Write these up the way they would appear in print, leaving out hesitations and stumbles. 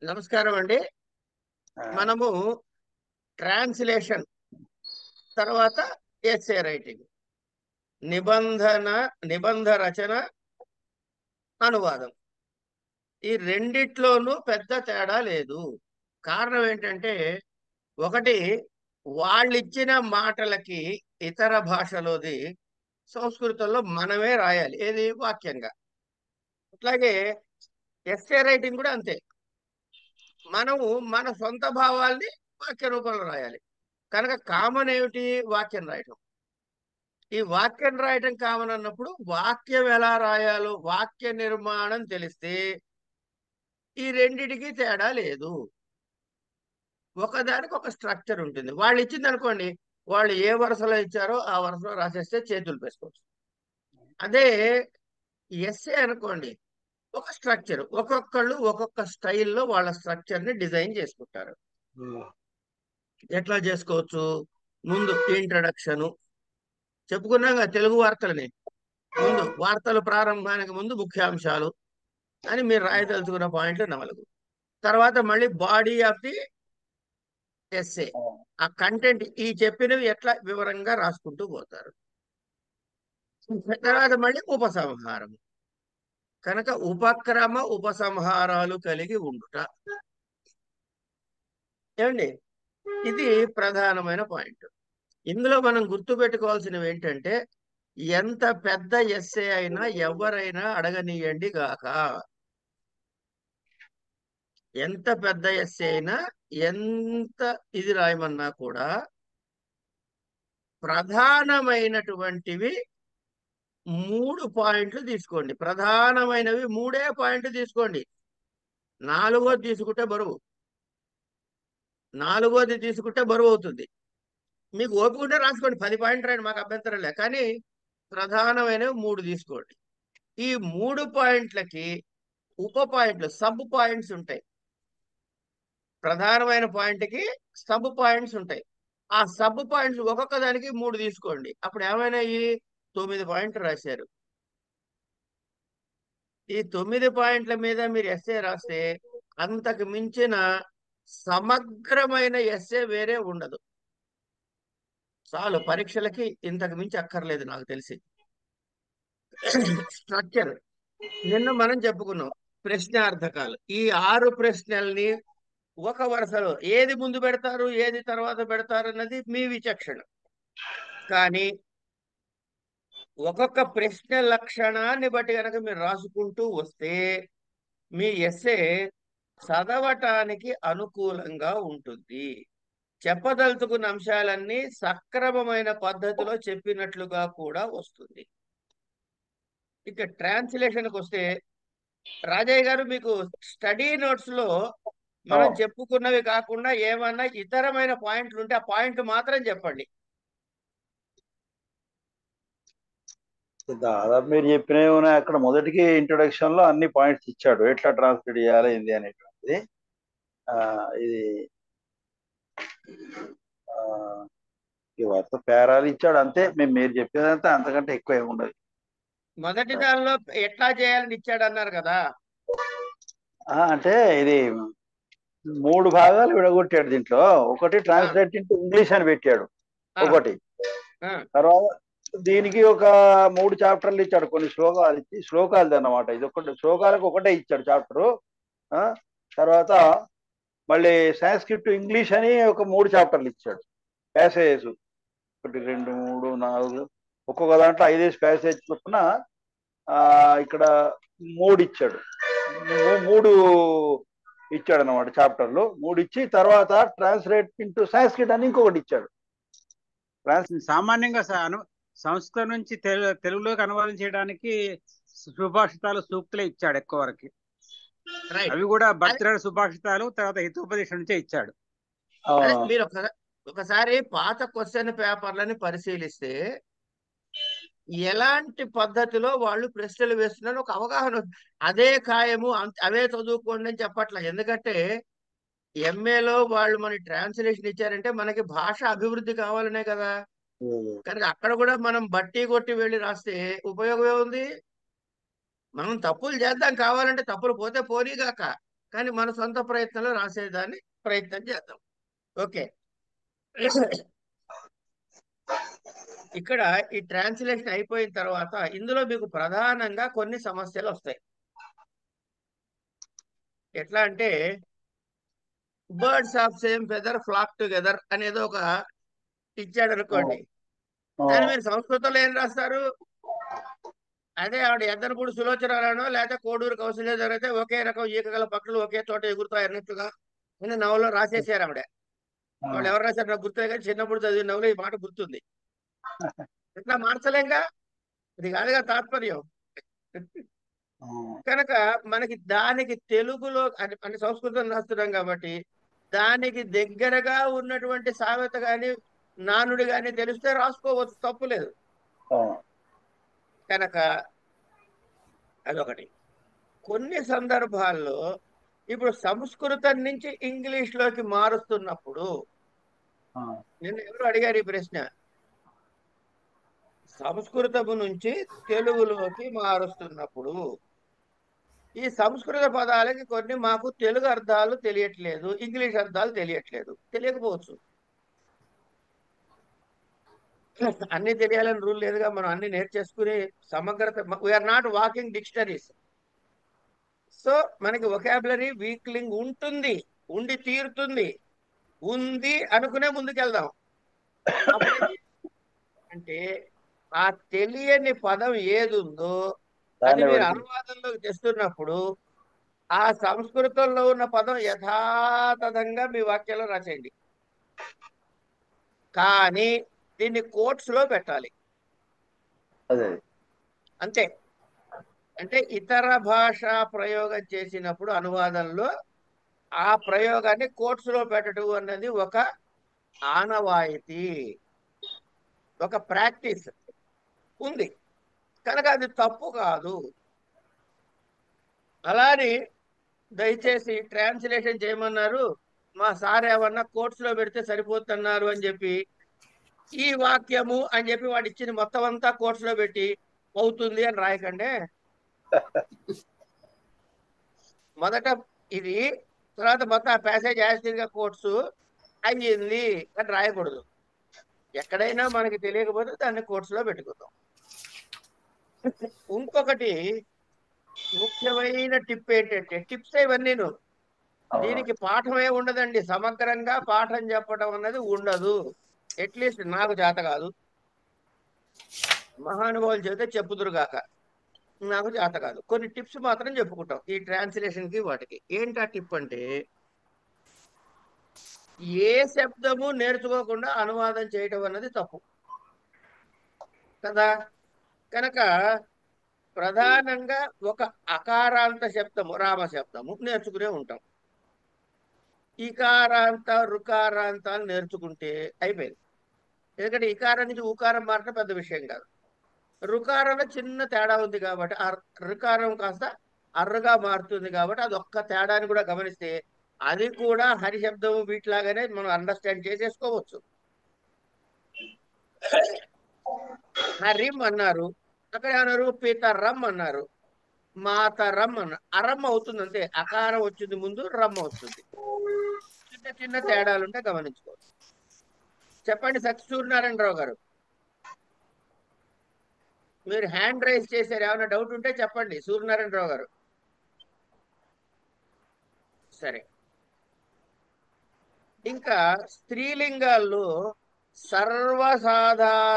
నమస్కారం అండి. ఆ, మనము ట్రాన్స్లేషన్ తర్వాత ఎస్సే రైటింగ్, నిబంధన నిబంధ రచన, అనువాదం, ఈ రెండిట్లోనూ పెద్ద తేడా లేదు. కారణం ఏంటంటే, ఒకటి వాళ్ళిచ్చిన మాటలకి ఇతర భాషలోది సంస్కృతంలో మనమే రాయాలి, ఏది వాక్యంగా. అట్లాగే ఎస్సే రైటింగ్ కూడా అంతే. మనము మన సొంత భావాల్ని వాక్య రూపంలో రాయాలి. కనుక కామన్ ఏమిటి? వాక్యం రాయటం. ఈ వాక్యం రాయటం కామన్ అన్నప్పుడు వాక్యం ఎలా రాయాలో వాక్య నిర్మాణం తెలిస్తే ఈ రెండిటికి తేడా లేదు. ఒకదానికి ఒక స్ట్రక్చర్ ఉంటుంది. వాళ్ళు ఇచ్చింది అనుకోండి, వాళ్ళు ఏ వరుసలో ఇచ్చారో ఆ వరుసలో రాసేస్తే చేతులు వేసుకోవచ్చు. అదే ఎస్సే అనుకోండి, ఒక స్ట్రక్చర్, ఒక్కొక్కళ్ళు ఒక్కొక్క స్టైల్లో వాళ్ళ స్ట్రక్చర్ ని డిజైన్ చేసుకుంటారు. ఎట్లా చేసుకోవచ్చు? ముందు ఇంట్రడక్షను చెప్పుకున్నాం కదా, తెలుగు వార్తలని ముందు వార్తల ప్రారంభానికి ముందు ముఖ్యాంశాలు అని మీరు రాయదలుచుకున్న పాయింట్లు 4. తర్వాత మళ్ళీ బాడీ ఆఫ్ ది ఎస్సే, ఆ కంటెంట్, ఈ చెప్పినవి ఎట్లా వివరంగా రాసుకుంటూ పోతారు. తర్వాత మళ్ళీ ఉపసంహారం. కనుక ఉపక్రమ ఉపసంహారాలు కలిగి ఉండుట, ఏమండి, ఇది ప్రధానమైన పాయింట్. ఇందులో మనం గుర్తుపెట్టుకోవాల్సినవి ఏంటంటే, ఎంత పెద్ద ఎస్సే అయినా ఎవరైనా అడగనీయండి గాక, ఎంత పెద్ద ఎస్సే అయినా ఎంత ఇది రాయమన్నా కూడా ప్రధానమైనటువంటివి 3 పాయింట్లు తీసుకోండి. ప్రధానమైనవి 3 పాయింట్లు తీసుకోండి. నాలుగోది తీసుకుంటే బరువు, నాలుగోది తీసుకుంటే బరువు అవుతుంది. మీకు ఓపిక ఉంటే రాసుకోండి, 10 పాయింట్లు రాయండి, మాకు అభ్యంతరం లే. కానీ ప్రధానమైనవి 3 తీసుకోండి. ఈ 3 పాయింట్లకి ఉప పాయింట్లు, సబ్ పాయింట్స్ ఉంటాయి. ప్రధానమైన పాయింట్కి సబ్ పాయింట్స్ ఉంటాయి. ఆ సబ్ పాయింట్స్ ఒక్కొక్క దానికి 3 తీసుకోండి. అప్పుడు ఏమైనాయి? 9 పాయింట్లు రాశారు. ఈ 9 పాయింట్ల మీద మీరు ఎస్సే రాస్తే అంతకు మించిన సమగ్రమైన ఎస్సే వేరే ఉండదు. చాలు, పరీక్షలకి ఇంతకు మించి అక్కర్లేదు నాకు తెలిసి. స్ట్రక్చర్ నిన్న మనం చెప్పుకున్నాం, ప్రశ్నార్థకాలు. ఈ 6 ప్రశ్నల్ని ఒక వరుసలో ఏది ముందు పెడతారు, ఏది తర్వాత పెడతారు అన్నది మీ విచక్షణ. కానీ ఒక్కొక్క ప్రశ్న లక్షణాన్ని బట్టి కనుక మీరు రాసుకుంటూ వస్తే మీ ఎస్సే చదవటానికి అనుకూలంగా ఉంటుంది. చెప్పదలుచుకున్న అంశాలన్నీ సక్రమమైన పద్ధతిలో చెప్పినట్లుగా కూడా వస్తుంది. ఇక ట్రాన్స్లేషన్కి వస్తే, రాజయ్య గారు, మీకు స్టడీ నోట్స్ లో మనం చెప్పుకున్నవి కాకుండా ఏమన్నా ఇతరమైన పాయింట్లు ఉంటే ఆ పాయింట్ మాత్రం చెప్పండి. దాదాపు మీరు చెప్పినవి ఉన్నాయి. అక్కడ మొదటికి ఇంట్రొడక్షన్ లో అన్ని పాయింట్స్ ఇచ్చాడు, ఎట్లా ట్రాన్స్లేట్ చేయాలి ఏంది అనేటువంటిది. ఇది ఆ, ఈ వరుస పేరాలు ఇచ్చాడు అంతే. మీరు చెప్పేదంతా అంతకంటే ఎక్కువ ఏమి ఉండదు. మొదటి దానిలో ఎట్లా చేయాలని ఇచ్చాడు అన్నారు కదా. అంటే ఇది 3 భాగాలు విడగొట్టాడు దీంట్లో. ఒకటి ఆ, ట్రాన్స్లేట్ ఇంటూ ఇంగ్లీష్ అని పెట్టాడు ఆ, ఒకటి. ఆ, తర్వాత దీనికి ఒక 3 చాప్టర్లు ఇచ్చాడు, కొన్ని శ్లోకాలు ఇచ్చి, శ్లోకాలది అన్నమాట. ఇది ఒకటి, శ్లోకాలకు ఒకటే ఇచ్చాడు చాప్టరు. తర్వాత మళ్ళీ సాంస్క్రిట్ టు ఇంగ్లీష్ అని ఒక 3 చాప్టర్లు ఇచ్చాడు, ప్యాసేజెస్. 1 2 3 4, ఒక్కొక్క దాంట్లో 5 ప్యాసేజ్ చొప్పున ఇక్కడ 3 ఇచ్చాడు. 3 ఇచ్చాడు అన్నమాట చాప్టర్లు. 3 ఇచ్చి తర్వాత ట్రాన్స్లేట్ ఇంటూ సాంస్క్రిట్ అని ఇంకొకటి ఇచ్చాడు. సామాన్యంగా సంస్కృతం నుంచి తెలుగులోకి అనువాదం చేయడానికి సుభాషితాలు, సూక్తులే ఇచ్చాడు ఎక్కువ వరకు. రైట్. అవి కూడా భద్ర సుభాషితాలు, తర్వాత హితోపదేశం నుంచే ఇచ్చాడు. అదే మీరు ఒకసారి పాత క్వశ్చన్ పేపర్లని పరిశీలిస్తే ఎలాంటి పద్ధతిలో వాళ్ళు ప్రశ్నలు వేస్తున్నారు ఒక అవగాహన అదే ఖాయము, అవే చదువుకోండి అని చెప్పట్ల. ఎందుకంటే ఎంఏలో వాళ్ళు మనకి ట్రాన్స్లేషన్ ఇచ్చారంటే మనకి భాష అభివృద్ధి కావాలనే కదా. కనుక అక్కడ కూడా మనం బట్టి కొట్టి వెళ్ళి రాస్తే ఉపయోగం ఏముంది? మనం తప్పులు చేద్దాం, కావాలంటే తప్పులు పోతే పోనీగాక, కానీ మన సొంత ప్రయత్నంలో రాసేదాన్ని ప్రయత్నం చేద్దాం. ఓకే. ఇక్కడ ఈ ట్రాన్స్లేషన్ అయిపోయిన తర్వాత ఇందులో మీకు ప్రధానంగా కొన్ని సమస్యలు వస్తాయి. ఎట్లా అంటే birds of same feather flock together అనేది ఒక ఇచ్చాడు అనుకోండి, దాన్ని మీరు సంస్కృతంలో ఏం రాస్తారు? అదే ఆవిడ ఎద్దనపూడి సులోచనారాయణో లేకపోతే కోడూరు కౌశల్య జరిగితే ఒకే రకం ఈకగల పక్షులు ఒకే చోట ఎగురుతాయి అన్నట్టుగా నేను నవలో రాసేసారు ఆవిడ. వాళ్ళు ఎవరు రాశారు నాకు గుర్తుంది, కానీ చిన్నప్పుడు చదివిన నవలో ఈ మాట గుర్తుంది. ఇట్లా మార్చలేంగా, ఇది కాదుగా తాత్పర్యం. కనుక మనకి దానికి తెలుగులో అంటే సంస్కృతం రాస్తున్నాం కాబట్టి దానికి దగ్గరగా ఉన్నటువంటి సామెత గాని నానుడి గాని తెలిస్తే రాసుకోవచ్చు, తప్పులేదు. కనుక అదొకటి. కొన్ని సందర్భాల్లో ఇప్పుడు సంస్కృతం నుంచి ఇంగ్లీష్ లోకి మారుస్తున్నప్పుడు, నిన్న ఎవరు అడిగారు ఈ ప్రశ్న, సంస్కృతము నుంచి తెలుగులోకి మారుస్తున్నప్పుడు ఈ సంస్కృత పదాలకి కొన్ని మాకు తెలుగు అర్థాలు తెలియట్లేదు, ఇంగ్లీష్ అర్థాలు తెలియట్లేదు. తెలియకపోవచ్చు, అన్ని తెలియాలని రూల్ లేదుగా. మనం అన్ని నేర్చేసుకుని సమగ్రత, we're not walking dictionaries. So మనకి వొకాబులరీ వీక్లింగ్ ఉంటుంది, ఉండి తీరుతుంది, ఉంది అనుకునే ముందుకెళ్దాం. అంటే ఆ తెలియని పదం ఏది ఉందో అది మీరు అనువాదంలోకి తెస్తున్నప్పుడు ఆ సంస్కృతంలో ఉన్న పదం యథాతథంగా మీ వాక్యంలో రాసేయండి. కానీ దీన్ని కోట్స్ లో పెట్టాలి అంతే. అంటే ఇతర భాష ప్రయోగం చేసినప్పుడు అనువాదంలో ఆ ప్రయోగాన్ని కోట్స్ లో పెట్టడం అన్నది ఒక ఆనవాయితీ, ఒక ప్రాక్టీస్ ఉంది. కనుక అది తప్పు కాదు. అలాని దయచేసి ట్రాన్స్లేషన్ చేయమన్నారు, మా సార్ ఏమన్నా కోట్స్ లో పెడితే సరిపోతున్నారు అని చెప్పి ఈ వాక్యము అని చెప్పి వాడు ఇచ్చిన మొత్తం అంతా కోట్స్ లో పెట్టి అవుతుంది అని రాయకండి. మొదట ఇది, తర్వాత మొత్తం ఆ ప్యాసేజ్ యాసిడ్గా కోట్స్ అయ్యింది అని రాయకూడదు. ఎక్కడైనా మనకి తెలియకపోతే దాన్ని కోట్స్ లో పెట్టుకుందాం. ఇంకొకటి ముఖ్యమైన టిప్ ఏంటంటే, టిప్స్ ఇవన్నీను, దీనికి పాఠమే ఉండదండి. సమగ్రంగా పాఠం చెప్పడం అన్నది ఉండదు. అట్లీస్ట్ నాకు చేత కాదు, మహానుభావులు చెబితే చెప్పుదురుగాక, నాకు చేత కాదు. కొన్ని టిప్స్ మాత్రం చెప్పుకుంటాం ఈ ట్రాన్స్లేషన్ కి వాటికి. ఏంటి ఆ టిప్ అంటే, ఏ శబ్దము నేర్చుకోకుండా అనువాదం చేయటం అన్నది తప్పు కదా. కనుక ప్రధానంగా ఒక అకారాంత శబ్దము, రామ శబ్దము నేర్చుకునే ఉంటాం. ఇకారాంత రుకారాంతాలు నేర్చుకుంటే అయిపోయింది. ఎందుకంటే ఇకారం నుంచి ఉకారం మారటం పెద్ద విషయం కాదు. రుకారంలో చిన్న తేడా ఉంది కాబట్టి ఆ రుకారం కాస్త అర్రగా మారుతుంది కాబట్టి అది ఒక్క తేడాని కూడా గమనిస్తే అది కూడా హరిశబ్దము వీటిలాగానే మనం అండర్స్టాండ్ చేసేసుకోవచ్చు. హరిం అన్నారు, అక్కడ అన్నారు పీతర్రం అన్నారు, మాతరం అన్నారు. అరమ్మ అవుతుంది అంతే, అకారం వచ్చింది ముందు, రమ్మ వస్తుంది. చిన్న చిన్న తేడాలు ఉంటే గమనించుకోవచ్చు. చెప్పండి సూర్యనారాయణరావు గారు, మీరు హ్యాండ్ రైజ్ చేశారు, ఏమైనా డౌట్ ఉంటే చెప్పండి సూర్యనారాయణరావు గారు. సరే, ఇంకా స్త్రీలింగాల్లో సర్వసాధారణముగా,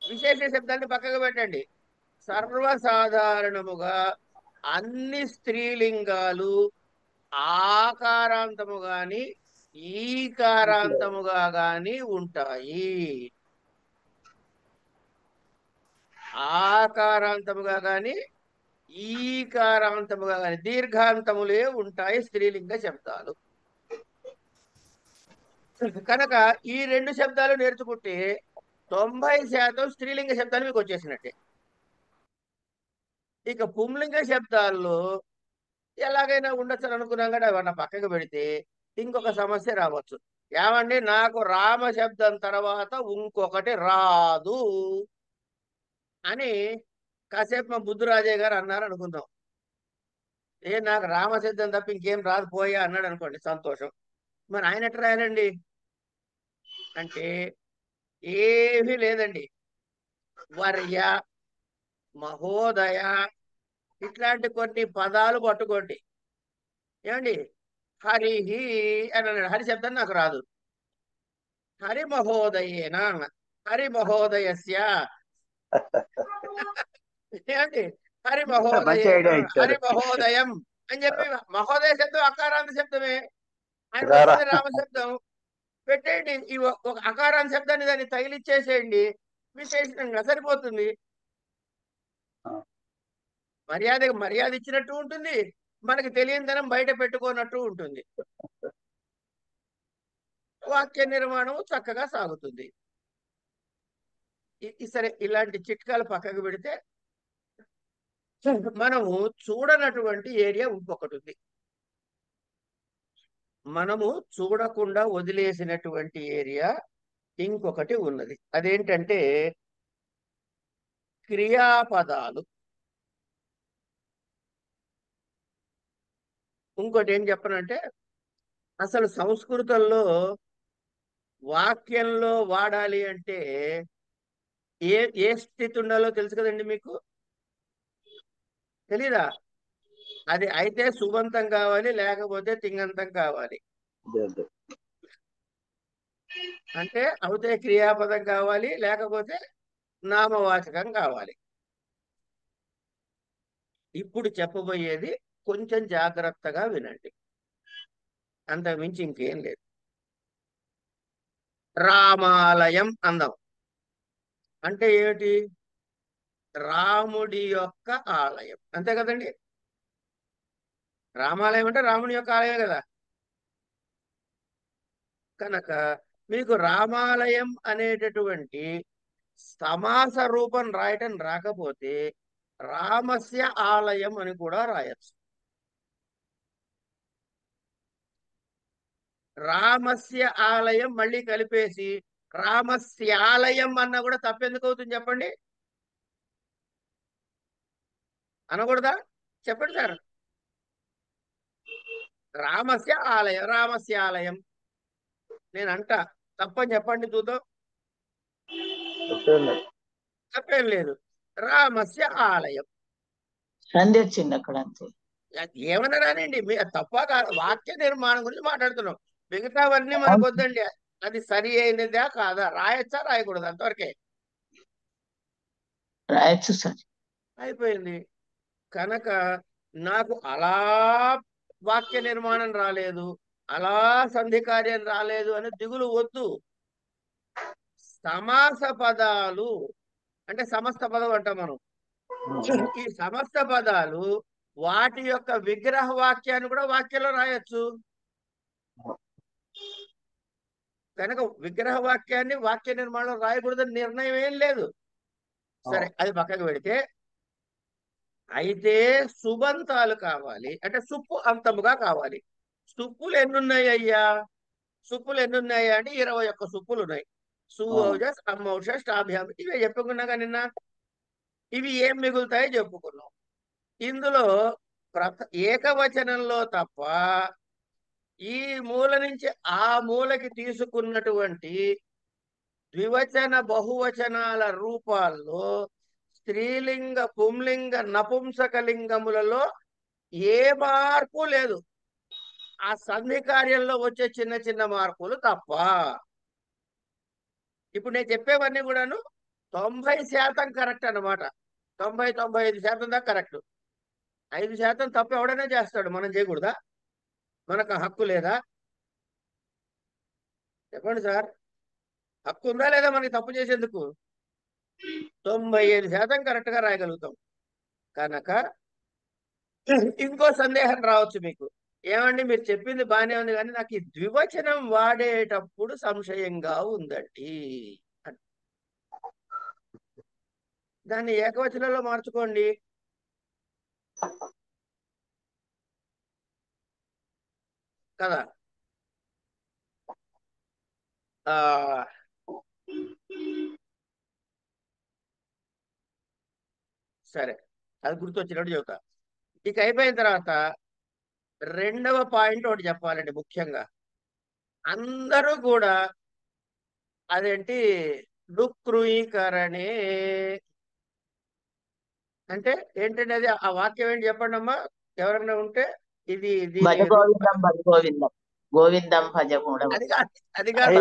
విశేష శబ్దాన్ని పక్కకు పెట్టండి, సర్వసాధారణముగా అన్ని స్త్రీలింగాలు ఆకారాంతము గాని ఈకారాంతముగా గాని ఉంటాయి. ఆకారాంతముగా గాని ఈకారాంతముగా గాని దీర్ఘాంతములే ఉంటాయి స్త్రీలింగ శబ్దాలు. కనుక ఈ రెండు శబ్దాలు నేర్చుకుంటే 90% స్త్రీలింగ శబ్దాలు మీకు వచ్చేసినట్టే. ఇక పుంలింగ శబ్దాల్లో ఎలాగైనా ఉండొచ్చు అని అనుకున్నాం కానీ అవన్నీ పక్కకు పెడితే ఇంకొక సమస్య రావచ్చు. ఏమండి, నాకు రామ శబ్దం తర్వాత ఇంకొకటి రాదు అని కాసేపు మా బుద్ధురాజయ్య గారు అన్నారు అనుకుందాం. నాకు రామసిద్ధం తప్ప ఇంకేం రాదు పోయా అన్నాడు అనుకోండి, సంతోషం. మరి ఆయన ఎట్లా రాయాలండి అంటే ఏమీ లేదండి. వర్య, మహోదయ ఇట్లాంటి కొన్ని పదాలు పట్టుకోండి. ఏమండి, హరిహి అని అన్నాడు. హరి శబ్దం నాకు రాదు. హరి మహోదయేన, హరి మహోదయస్య, ఏమండి, హరి మంచి మహోదయేన, ఐడియా ఇచ్చారు. హరి మహోదయం అని చెప్పి, మహోదయ శబ్దం అకారాంత శబ్దమే. ఆయనకు రారా. వచ్చింది రామశబ్దం, పెట్టేయండి. ఈ ఒక అకారాంత శబ్దాన్ని దాన్ని తగిలిచ్చేసేయండి, విశేషణంగా సరిపోతుంది. మర్యాదకి మర్యాద ఇచ్చినట్టు ఉంటుంది, మనకి తెలియనితనం బయట పెట్టుకోనట్టు ఉంటుంది. వాక్య నిర్మాణం చక్కగా సాగుతుంది. సరే, ఇలాంటి చిట్కాలు పక్కకు పెడితే మనము చూడనటువంటి ఏరియా ఇంకొకటి ఉంది. మనము చూడకుండా వదిలేసినటువంటి ఏరియా ఇంకొకటి ఉన్నది. అదేంటంటే క్రియాపదాలు. ఇంకోటి ఏం చెప్పనంటే, అసలు సంస్కృతంలో వాక్యంలో వాడాలి అంటే ఏ ఏ స్థితి ఉండాలో తెలుసు కదండి మీకు? తెలీదా? అది అయితే సుబంతం కావాలి, లేకపోతే తింగంతం కావాలి. అదే అదే. అంటే అవుతే క్రియాపదం కావాలి, లేకపోతే నామవాచకం కావాలి. ఇప్పుడు చెప్పబోయేది కొంచెం జాగ్రత్తగా వినండి, అంతకు మించి ఇంకేం లేదు. రామాలయం అందాం అంటే ఏమిటి? రాముడి యొక్క ఆలయం, అంతే కదండి. రామాలయం అంటే రాముడి యొక్క ఆలయం కదా. కనుక మీకు రామాలయం అనేటటువంటి సమాస రూపం రాయటం రాకపోతే రామస్య ఆలయం అని కూడా రాయచ్చు. రామస్య ఆలయం మళ్ళీ కలిపేసి రామస్యాలయం అన్న కూడా తప్పెందుకు అవుతుంది చెప్పండి? అనకూడదా? చెప్పండి సార్. రామస్య ఆలయం, రామస్య ఆలయం నేను అంటా, తప్పని చెప్పండి చూద్దాం. తప్పేం లేదు. తప్పేం లేదు. రామస్య ఆలయం సంధి వచ్చింది అక్కడ అంతే. ఏమన్నా రానండి, తప్ప కాదు, వాక్య నిర్మాణం గురించి మాట్లాడుతున్నాం. మిగతావన్నీ మనకు వద్దండి. అది సరి అయినదా కాదా, రాయచ్చా రాయకూడదు, అంతవరకే రాయొచ్చు సార్. అయిపోయింది. కనుక నాకు అలా వాక్య నిర్మాణం రాలేదు, అలా సంధి కార్యం రాలేదు అని దిగులు వద్దు. సమాస పదాలు అంటే సమస్త పదం అంటాం మనం. ఈ సమస్త పదాలు వాటి యొక్క విగ్రహ వాక్యాన్ని కూడా వాక్యంలో రాయొచ్చు. కనుక విగ్రహ వాక్యాన్ని వాక్య నిర్మాణం రాయకూడదని నిర్ణయం ఏం లేదు. సరే, అది పక్కకు పెడితే, అయితే సుబంతాలు కావాలి అంటే సుప్పు అంతముగా కావాలి. సుప్పులు ఎన్నున్నాయి అయ్యా? సుప్పులు ఎన్నున్నాయా అంటే 21 సుప్పులు ఉన్నాయి. సుఓజస్, అమౌష, స్టాభ్యాం, ఇవే చెప్పుకున్నాగా నిన్న. ఇవి ఏం మిగులుతాయో చెప్పుకున్నాం. ఇందులో ఏకవచనంలో తప్ప ఈ మూల నుంచి ఆ మూలకి తీసుకున్నటువంటి ద్వివచన బహువచనాల రూపాల్లో స్త్రీలింగ, పుంలింగ, నపుంసకలింగములలో ఏ మార్పు లేదు. ఆ సంధి కార్యంలో వచ్చే చిన్న చిన్న మార్పులు తప్ప. ఇప్పుడు నేను చెప్పేవన్నీ కూడాను 90% కరెక్ట్ అన్నమాట. 90-95% దాకా కరెక్ట్. 5% తప్పు ఎవడైనా చేస్తాడు, మనం చేయకూడదా? మనకు హక్కు లేదా? చెప్పండి సార్, హక్కు ఉందా లేదా మనకి తప్పు చేసేందుకు? 95% కరెక్ట్ గా రాయగలుగుతాం. కనుక ఇంకో సందేహం రావచ్చు మీకు, ఏమండి మీరు చెప్పింది బానే ఉంది కానీ నాకు ఈ ద్వివచనం వాడేటప్పుడు సంశయంగా ఉందండి. దాన్ని ఏకవచనంలో మార్చుకోండి. కదా. ఆ సరే, అది గుర్తొచ్చినట్టు చెబుతా. ఇక అయిపోయిన తర్వాత రెండవ పాయింట్ ఒకటి చెప్పాలండి ముఖ్యంగా. అందరూ కూడా అదేంటి డుక్రుయీకరణే అంటే ఏంటంటే అది ఆ వాక్యం ఏంటి చెప్పండి అమ్మా ఎవరైనా ఉంటే. ఇది భజ దీని గోవిందం భజ గోవిందం గోవిందం భజ మూడవ అది కాదు, అది కాదు.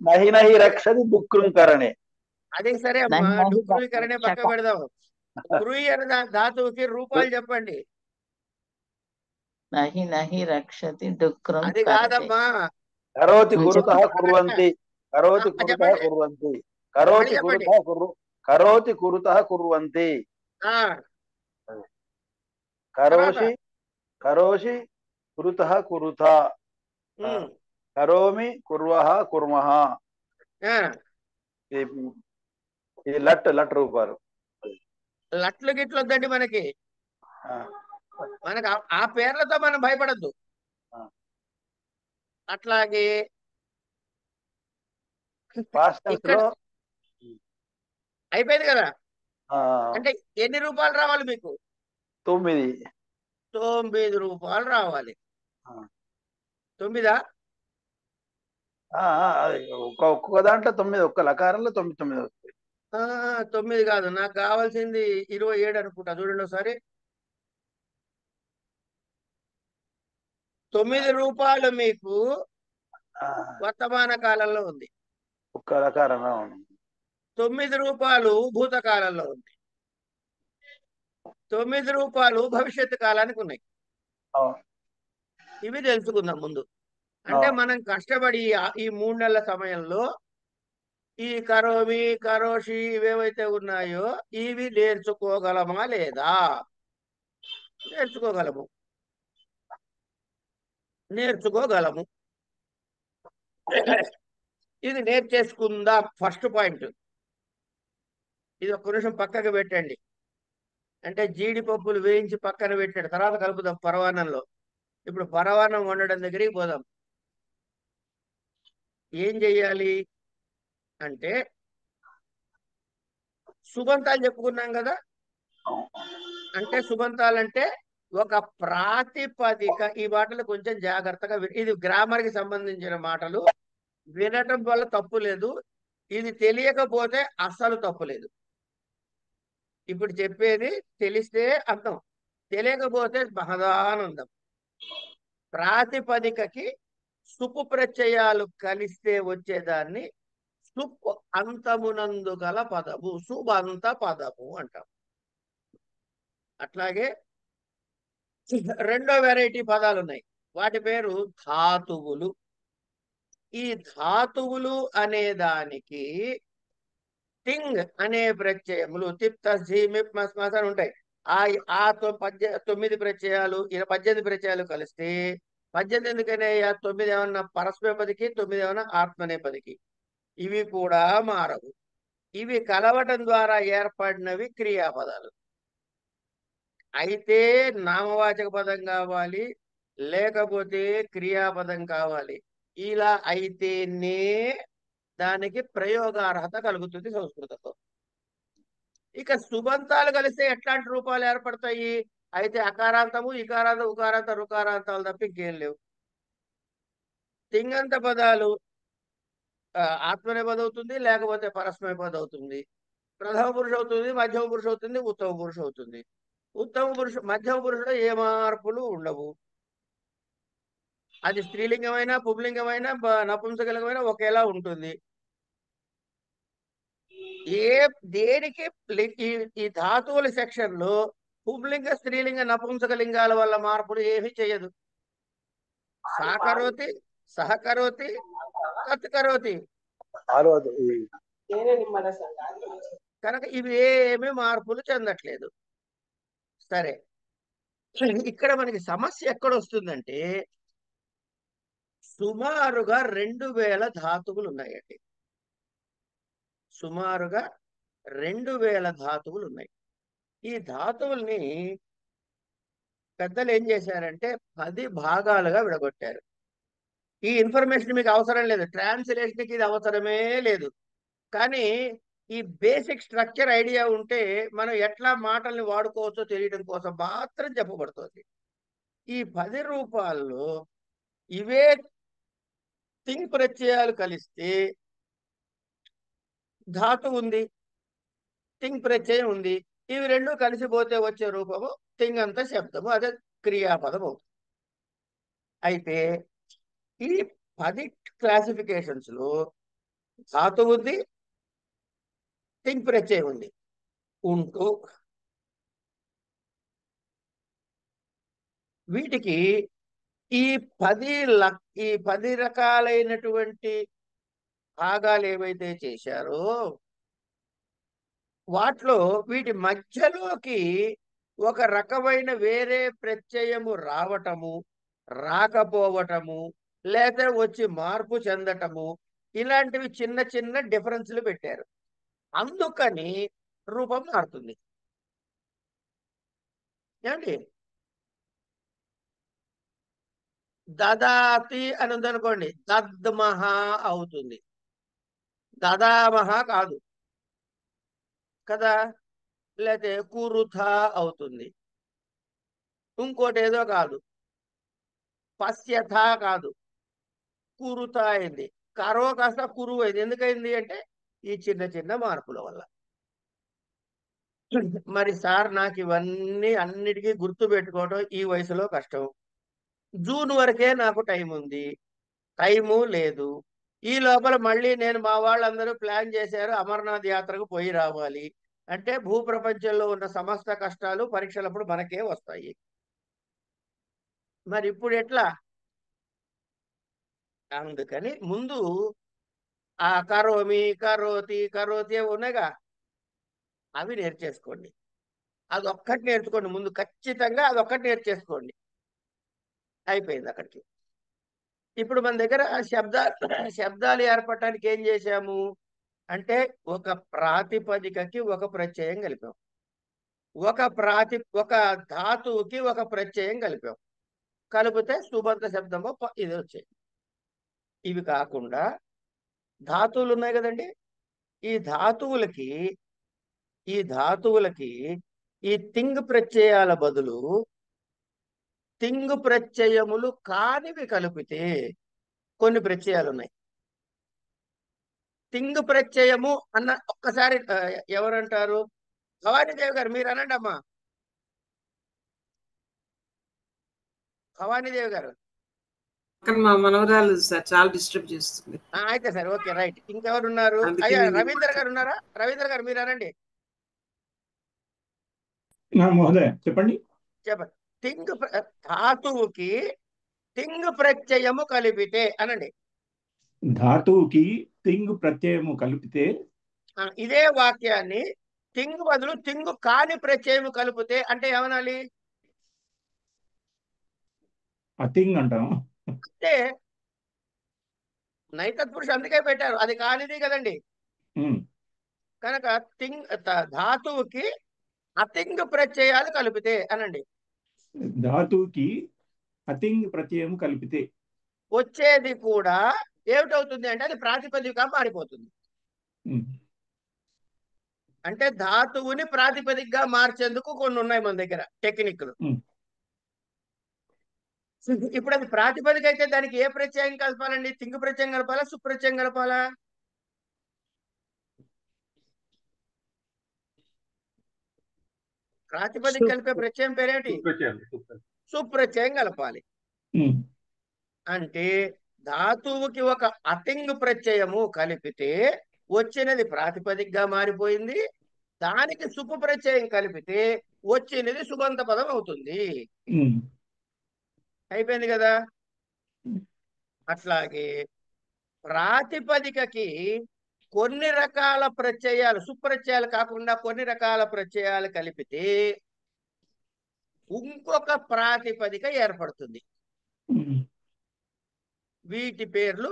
నహి నహి రక్షది దుఃఖృంకరణే. అది సరే అమ్మా, నహి నహి డుక్రుయీకరణే పక్క రక్షక పెడదాం. క్రుయి అనే ధాతువుకి రూపాలు చెప్పండి. నహి నహి రక్షతి డుక్రం అది కరతే. కాదమ్మా. కరోతి కురుతః కుర్వంతి, కరోతి కురుతః చెప్పండి కుర్వంతి, మళ్ళీ కరోతి చెప్పండి. కురుతః కరోతి కురుతః కుర్వంతి, ఆ తర్వాత కరోషి కరోషి కురుతః కురుత, ఉమ్, కరోమి కుర్వః కుర్మః. ఆ, ఈ లట్ లట్ రూపాలు. లట్లు గిట్లు వద్దండి మనకి. ఆ, మనకు ఆ పేర్లతో మనం భయపడద్దు. ఆ. అట్లాగే పాస్ట్ టెన్స్ ఇక్కడ లో అయిపోయింది కదా. ఆ, అంటే ఎన్ని రూపాయలు రావాలి మీకు? 9. 9 రూపాయలు రావాలి. ఆ. 9 అది ఒక్కొక్క దాంట్లో 9, ఒక్క లకారంలో 9 వస్తాయి. 9 కాదు, నాకు కావాల్సింది 27 అనుకుంటా. చూడండి ఒకసారి. 9 రూపాయలు మీకు ఆ, వర్తమాన కాలంలో ఉంది. ఒక్క లకారం. 9 రూపాయలు భూతకాలంలో ఉంది. 9 రూపాయలు భవిష్యత్తు కాలానికి ఉన్నాయి. అవును. ఇవి తెలుసుకుందాం ముందు. అంటే మనం కష్టపడి ఈ 3 నెలల సమయంలో ఈ కరోమి కరోషి ఇవేవైతే ఉన్నాయో ఇవి నేర్చుకోగలమా లేదా? నేర్చుకోగలము. ఇది నేర్చేసుకుందాం. ఫస్ట్ పాయింట్ ఇది ఒక్క నిమిషం పక్కకు పెట్టండి. అంటే జీడిపప్పులు వేయించి పక్కన పెట్టాడు, తర్వాత కలుపుదాం పరవాన్నంలో. ఇప్పుడు పరవాన్నం వండడం దగ్గరికి పోదాం. ఏం చెయ్యాలి అంటే సుబంతాలు చెప్పుకున్నాం కదా. అంటే సుబంతాలు అంటే ఒక ప్రాతిపదిక. ఈ మాటలు కొంచెం జాగ్రత్తగా ఇది గ్రామర్ కి సంబంధించిన మాటలు. వినటం వల్ల తప్పు లేదు, ఇది తెలియకపోతే అస్సలు తప్పు లేదు. ఇప్పుడు చెప్పేది తెలిస్తే అర్థం, తెలియకపోతే మహదానందం. ప్రాతిపదికకి సుపు ప్రత్యయాలు కలిస్తే వచ్చేదాన్ని సుప్ అంతమునందు గల పదము, సుబంత పదము అంటాం. అట్లాగే రెండో వెరైటీ పదాలు ఉన్నాయి, వాటి పేరు ధాతువులు. ఈ ధాతువులు అనే దానికి టింగ్ అనే ప్రత్యయములు తిప్త ఝీమిప్ మస్మస్ అని ఉంటాయి. ఆ 9 ప్రత్యయాలు 18 ప్రత్యయాలు కలిస్తే 18 ఎందుకనే 9 ఏమన్నా పరస్మేపదికి, 9 ఏమన్నా ఆత్మనేపదికి. ఇవి కూడా మారవు. ఇవి కలవటం ద్వారా ఏర్పడినవి క్రియాపదాలు. అయితే నామవాచక పదం కావాలి, లేకపోతే క్రియాపదం కావాలి. ఇలా అయితేనే దానికి ప్రయోగార్హత కలుగుతుంది సంస్కృతంలో. ఇక సుబంతాలు కలిస్తే ఎట్లాంటి రూపాలు ఏర్పడతాయి? అయితే అకారాంతము, ఇకారాంతం, ఉకారాంత, రుకారాంతాలు తప్ప ఇంకేం లేవు. తింగంత పదాలు ఆత్మనేపది అవుతుంది, లేకపోతే పరస్మైపది అవుతుంది. ప్రథమ పురుష అవుతుంది, మధ్యమ పురుష అవుతుంది, ఉత్తమ పురుష అవుతుంది. మధ్యమ పురుషుడు ఏ మార్పులు ఉండవు. అది స్త్రీలింగమైనా పుంలింగమైనా నపుంసకలింగమైనా ఒకేలా ఉంటుంది. దేనికి ఈ ధాతువుల సెక్షన్ లో పుంలింగ, స్త్రీలింగ, నపుంసకలింగాల వల్ల మార్పులు ఏమీ చేయదు. సాకరోతి, సహకరోతి, తత్కరోతి. కనుక ఇవి ఏమీ మార్పులు చెందట్లేదు. సరే, ఇక్కడ మనకి సమస్య ఎక్కడ వస్తుందంటే సుమారుగా 2000 ధాతువులు ఉన్నాయండి. సుమారుగా 2000 ధాతువులు ఉన్నాయి. ఈ ధాతువుల్ని పెద్దలు ఏం చేశారంటే 10 భాగాలుగా విడగొట్టారు. ఈ ఇన్ఫర్మేషన్ మీకు అవసరం లేదు, ట్రాన్స్లేషన్కి ఇది అవసరమే లేదు. కానీ ఈ బేసిక్ స్ట్రక్చర్ ఐడియా ఉంటే మనం ఎట్లా మాటల్ని వాడుకోవచ్చో తెలియడం కోసం మాత్రం చెప్పబడుతుంది. ఈ 10 రూపాల్లో ఇవే తింగ్ ప్రత్యయాలు కలిస్తే ధాతు ఉంది, తింగ్ ప్రత్యయం ఉంది. ఇవి రెండు కలిసిపోతే వచ్చే రూపము తింగంత శబ్దము, అదే క్రియాపదం అవుతుంది. అయితే ఈ 10 క్లాసిఫికేషన్స్ లో ధాతు ఉంది, తింగ్ ప్రత్యయం ఉంది ఉంటూ వీటికి ఈ 10 రకాలైనటువంటి భాగాలు ఏవైతే చేశారో వాటిలో వీటి మధ్యలోకి ఒక రకమైన వేరే ప్రత్యయము రావటము, రాకపోవటము, లేదా వచ్చి మార్పు చెందటము, ఇలాంటివి చిన్న చిన్న డిఫరెన్స్లు పెట్టారు. అందుకని రూపం మారుతుంది. ఏమండి, దదాతి అని ఉందనుకోండి, దద్మహ అవుతుంది, దదామహ కాదు కదా. లేకపోతే కురుథ అవుతుంది, ఇంకోటి ఏదో కాదు, పశ్యథ కాదు, కురుత అయింది. కరో కాస్త కురువు అయింది. ఎందుకైంది అంటే ఈ చిన్న చిన్న మార్పుల వల్ల. మరి సార్ నాకు ఇవన్నీ అన్నిటికీ గుర్తు పెట్టుకోవడం ఈ వయసులో కష్టం. జూన్ వరకే నాకు టైం ఉంది, టైము లేదు. ఈ లోపల మళ్ళీ నేను మా వాళ్ళందరూ ప్లాన్ చేశారు అమర్నాథ్ యాత్రకు పోయి రావాలి అంటే భూప్రపంచంలో ఉన్న సమస్త కష్టాలు పరీక్షలప్పుడు మనకే వస్తాయి. మరి ఇప్పుడు ఎట్లా? అందుకని ముందు ఆ కరోమి, కరోతి, కరోతి ఉన్నాయిగా, అవి నేర్చేసుకోండి. అదొక్కటి నేర్చుకోండి ముందు, ఖచ్చితంగా అదొక్కటి నేర్చేసుకోండి. అయిపోయింది అక్కడికి. ఇప్పుడు మన దగ్గర శబ్దాలు ఏర్పడటానికి ఏం చేశాము అంటే ఒక ప్రాతిపదికకి ఒక ప్రత్యయం కలిపాం, ఒక ధాతువుకి ఒక ప్రత్యయం కలిపాం. కలిపితే సుబంత శబ్దము ఇది వచ్చాయి. ఇవి కాకుండా ధాతువులు ఉన్నాయి కదండి, ఈ ధాతువులకి ఈ తింగ్ ప్రత్యయాల బదులు తింగ్ ప్రత్యయములు కానివి కలిపితే కొన్ని ప్రత్యయాలు ఉన్నాయి. తింగ్ ప్రత్యయము అన్న ఒక్కసారి ఎవరంటారు? భవానీదేవి గారు మీరు అనండి అమ్మా. భవానీదేవి గారు. మా మనవరాలు సార్ చాలా డిస్టర్బ్ చేస్తుంది. అయితే సరే, ఓకే, రైట్. ఇంకెవరు ఉన్నారు? అయ్యా రవీంద్ర గారు ఉన్నారా? రవీంద్ర గారు మీరు అనండి. మహోదయ చెప్పండి. తింగ్ ధాతువుకి తింగ్ ప్రత్యయము కలిపితే అనండి. ధాతువుకి తింగ్ ప్రత్యయము కలిపితే, ఇదే వాక్యాన్ని తింగ్ బదులు తింగు కాని ప్రత్యయము కలిపితే అంటే ఏమనాలి? అతింగ్ అంటాం. అంటే నైతత్పురుషు అందుకే పెట్టారు, అది కానిది కదండి. కనుక ధాతువుకి అతింగ్ ప్రత్యయాలు కలిపితే అనండి. ధాతువుకి అతింగ్ ప్రత్యయం కలిపితే వచ్చేది కూడా ఏమిటవుతుంది అంటే అది ప్రాతిపదికగా మారిపోతుంది. అంటే ధాతువుని ప్రాతిపదికగా మార్చేందుకు కొన్ని ఉన్నాయి మన దగ్గర టెక్నిక్లు. ఇప్పుడు అది ప్రాతిపదిక అయితే దానికి ఏ ప్రత్యయం కలపాలండి? తింగు ప్రత్యయం కలపాలా, సుప్రత్యయం కలపాలా? ప్రాతిపదిక కలిపే ప్రత్యయం పేరేంటి? సుప్రత్యయం కలపాలి. అంటే ధాతువుకి ఒక అతింగ్ ప్రత్యయము కలిపితే వచ్చినది ప్రాతిపదికగా మారిపోయింది, దానికి సుపు ప్రత్యయం కలిపితే వచ్చినది సుబంత పదం అవుతుంది. అయిపోయింది కదా. అట్లాగే ప్రాతిపదికకి కొన్ని రకాల ప్రత్యయాలు, సుప్రత్యయాలు కాకుండా కొన్ని రకాల ప్రత్యయాలు కలిపితే ఇంకొక ప్రాతిపదిక ఏర్పడుతుంది. వీటి పేర్లు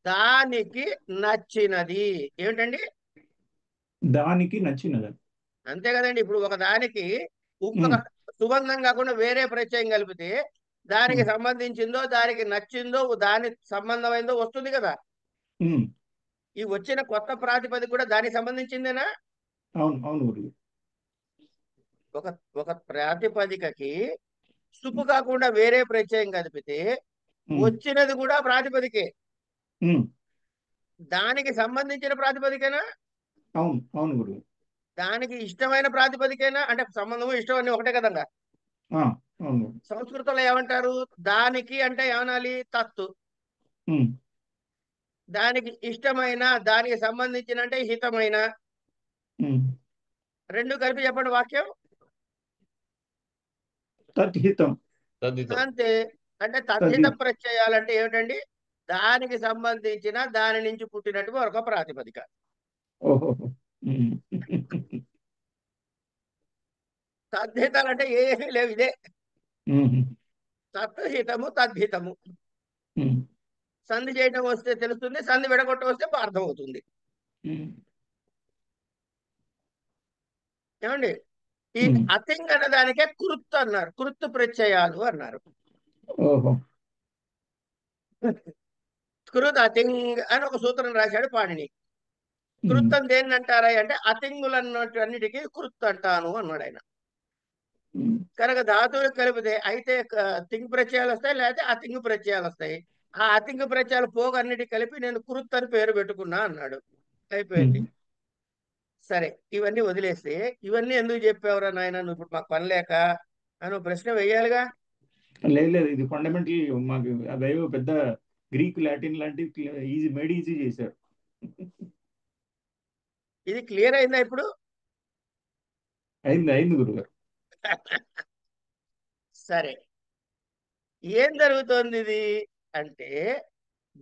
దానికి నచ్చినది. ఏమిటండి? దానికి నచ్చినది. అంతే కదండి. ఇప్పుడు ఒక దానికి ఇంకొక సుబంధం కాకుండా వేరే ప్రత్యయం కలిపితే దానికి సంబంధించిందో, దానికి నచ్చిందో, దానికి సంబంధమైందో వస్తుంది కదా. ఈ వచ్చిన కొత్త ప్రాతిపదిక కూడా దానికి సంబంధించిందేనా? అవును అవును గురువు. ఒక ఒక ప్రాతిపదికకి సుపు కాకుండా వేరే ప్రత్యయం కలిపితే వచ్చినది కూడా ప్రాతిపదికే. దానికి సంబంధించిన ప్రాతిపదికేనా? అవును అవును గురువు. దానికి ఇష్టమైన ప్రాతిపదికేనా? అంటే సంబంధము ఇష్టం అన్ని ఒకటే కదంగా. అవును. సంస్కృతంలో ఏమంటారు? దానికి అంటే ఏమనాలి? తత్తు. దానికి ఇష్టమైన, దానికి సంబంధించిన అంటే హితమైన. రెండు కలిపి చెప్పండి వాక్యం. తద్హితం. అంతే. అంటే తద్ధిత ప్రత్యయాలు అంటే ఏమిటండి? దానికి సంబంధించిన, దాని నుంచి పుట్టినట్టు ఒక ప్రాతిపదిక. ఓహో. తద్ధితాలు అంటే ఏమీ లేవు, ఇదే. తత్హితము తద్ధితము. సంధి చేయటం వస్తే తెలుస్తుంది, సంధి విడగొట్ట వస్తే అర్థం అవుతుంది. ఏమండి? ఈ అతింగ్ అనే దానికే కృత్ అన్నారు, కృత్ ప్రత్యయాలు అన్నారు. కృత్ అతింగ్ అని ఒక సూత్రం రాశాడు పాణిని. కృత్ అని దేన్ని అంటారా అంటే అతింగులు అన్నట్టు అన్నిటికీ కృత్ అంటాను అన్నాడు ఆయన. కనుక ధాతువులు కలిపితే అయితే తింగ్ ప్రత్యయాలు వస్తాయి, లేకపోతే అతింగు ప్రత్యయాలు వస్తాయి. ఆ అతింగు ప్రత్యయాలు పోగు అన్నిటికీ కలిపి నేను కృత్ అని పేరు పెట్టుకున్నా అన్నాడు. అయిపోయింది. సరే, ఇవన్నీ వదిలేస్తే ఇవన్నీ ఎందుకు చెప్పేవరా నాయన, నువ్వు ఇప్పుడు మాకు పని లేక అని ప్రశ్న వేయాలిగా. లేదు, ఇది ఫండమెంటల్. మాకు అదేవో పెద్ద గ్రీక్ లాటిన్ లాంటివి ఈజీ మేడ్ ఈజీ చేశారు. ఇది క్లియర్ అయిందా ఇప్పుడు? అయింది గురుగారు. సరే, ఏం జరుగుతోంది ఇది అంటే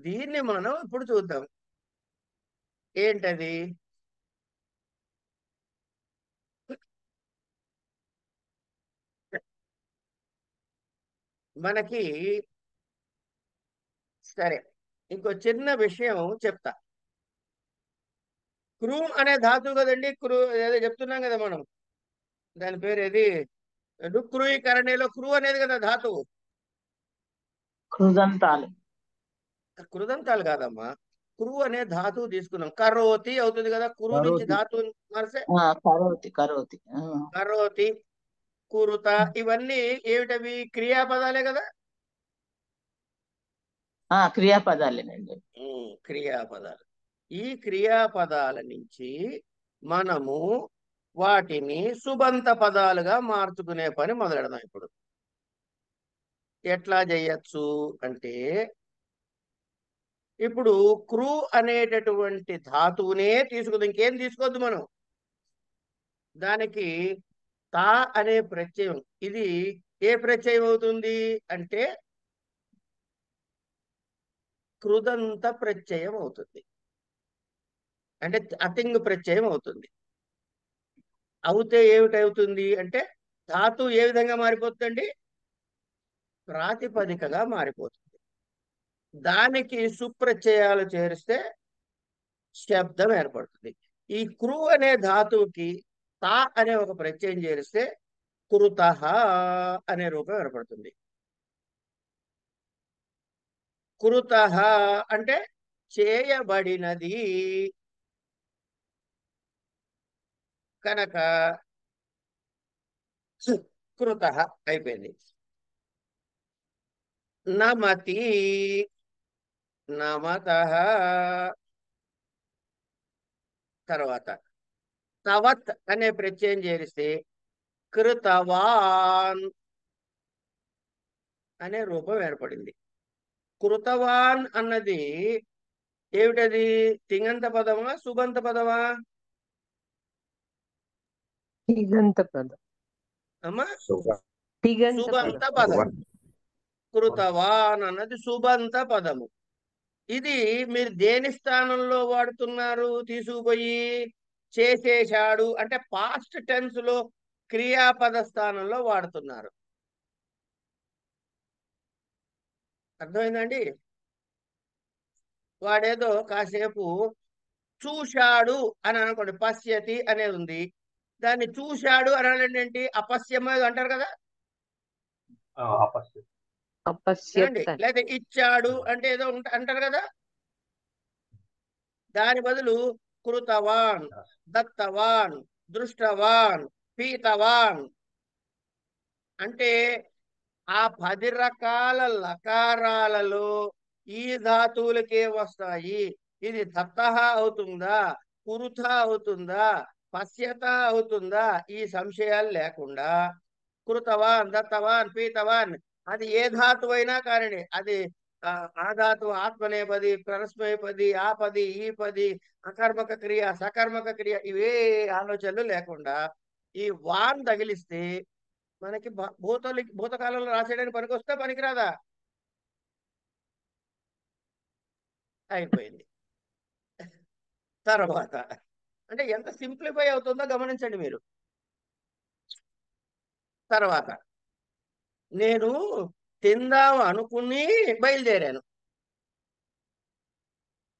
దీన్ని మనం ఇప్పుడు చూద్దాం. ఏంటది? మనకి సరే, ఇంకో చిన్న విషయం చెప్తా. క్రూ అనే ధాతువు కదండి. క్రూ ఏదో చెప్తున్నాం కదా మనం, దాని పేరు ఏది? డుక్రూయీకరణలో క్రూ అనేది కదా ధాతువు. కృదంతాలు. కృదంతాలు కాదమ్మా, క్రూ అనే ధాతువు తీసుకున్నాం. కరోతి అవుతుంది కదా, కురు నుంచి ధాతువు మరిసే కరోతి కరోతి కరోతి, కురుత, ఇవన్నీ ఏమిటవి? క్రియాపదాలే కదా. క్రియాపదాలేనండి. క్రియాపదాలు. ఈ క్రియాపదాల నుంచి మనము వాటిని సుబంత పదాలుగా మార్చుకునే పని మొదలెడదాం. ఇప్పుడు ఎట్లా చేయొచ్చు అంటే, ఇప్పుడు క్రూ అనేటటువంటి ధాతువునే తీసుకుందాం, ఇంకేం తీసుకోవద్దు మనం. దానికి తా అనే ప్రత్యయం, ఇది ఏ ప్రత్యయం అవుతుంది అంటే కృదంత ప్రత్యయం అవుతుంది. అంటే అతింగ్ ప్రత్యయం అవుతుంది. అవుతే ఏమిటవుతుంది అంటే ధాతు ఏ విధంగా మారిపోతుందండి? ప్రాతిపదికగా మారిపోతుంది. దానికి సుప్రత్యయాలు చేరిస్తే శబ్దం ఏర్పడుతుంది. ఈ క్రూ అనే ధాతువుకి తా అనే ఒక ప్రత్యయం చేరిస్తే కృతః అనే రూపం ఏర్పడుతుంది. కృతః అంటే చేయబడినది కనుక కృతః అయిపోయింది. నమతి, నమతః. తర్వాత తవత్ అనే ప్రత్యయం చేరిస్తే కృతవాన్ అనే రూపం ఏర్పడింది. కృతవాన్ అన్నది ఏమిటది? తింగంత పదమా సుబంత పదమా? తిగంత పదం. అమ్మా, తిగంత సుబంత పదం. పదం. కృతవాన్ అన్నది సుబంత పదము. ఇది మీరు దేని స్థానంలో వాడుతున్నారు? తీసుకుపోయి చేసేశాడు అంటే పాస్ట్ టెన్స్ లో క్రియాపద స్థానంలో వాడుతున్నారు. అర్థమైందండి? వాడేదో కాసేపు చూశాడు అని అనుకోండి, పశ్యతి అనేది ఉంది, దాన్ని చూశాడు అని ఏంటి? అపశ్యం అంటారు కదా. అపశ్యత్. లేదా ఇచ్చాడు అంటే ఏదో అంటారు కదా. దాని బదులు కృతవాన్, దత్తవాన్, దృష్టవాన్, పీతవాన్ అంటే ఆ 10 రకాల లకారాలలో ఈ ధాతువులకే వస్తాయి. ఇది దత్తః అవుతుందా, కురుత అవుతుందా, పశ్యత అవుతుందా, ఈ సంశయాలు లేకుండా కృతవాన్, దత్తవాన్, పీతవాన్ అది ఏ ధాతువు అయినా కానీ అది ఆ ధాతువు ఆత్మనేపది, పరస్మైపది, ఆపది, ఈ పది, అకర్మక క్రియ, సకర్మక క్రియ ఇవే ఆలోచనలు లేకుండా ఈ వాన్ తగిలిస్తే మనకి భూతకాలంలో రాసేయడానికి పనికొస్తే పనికిరాదా? అయిపోయింది. తర్వాత అంటే ఎంత సింప్లిఫై అవుతుందో గమనించండి మీరు. తర్వాత నేను తిందాం అనుకుని బయలుదేరాను,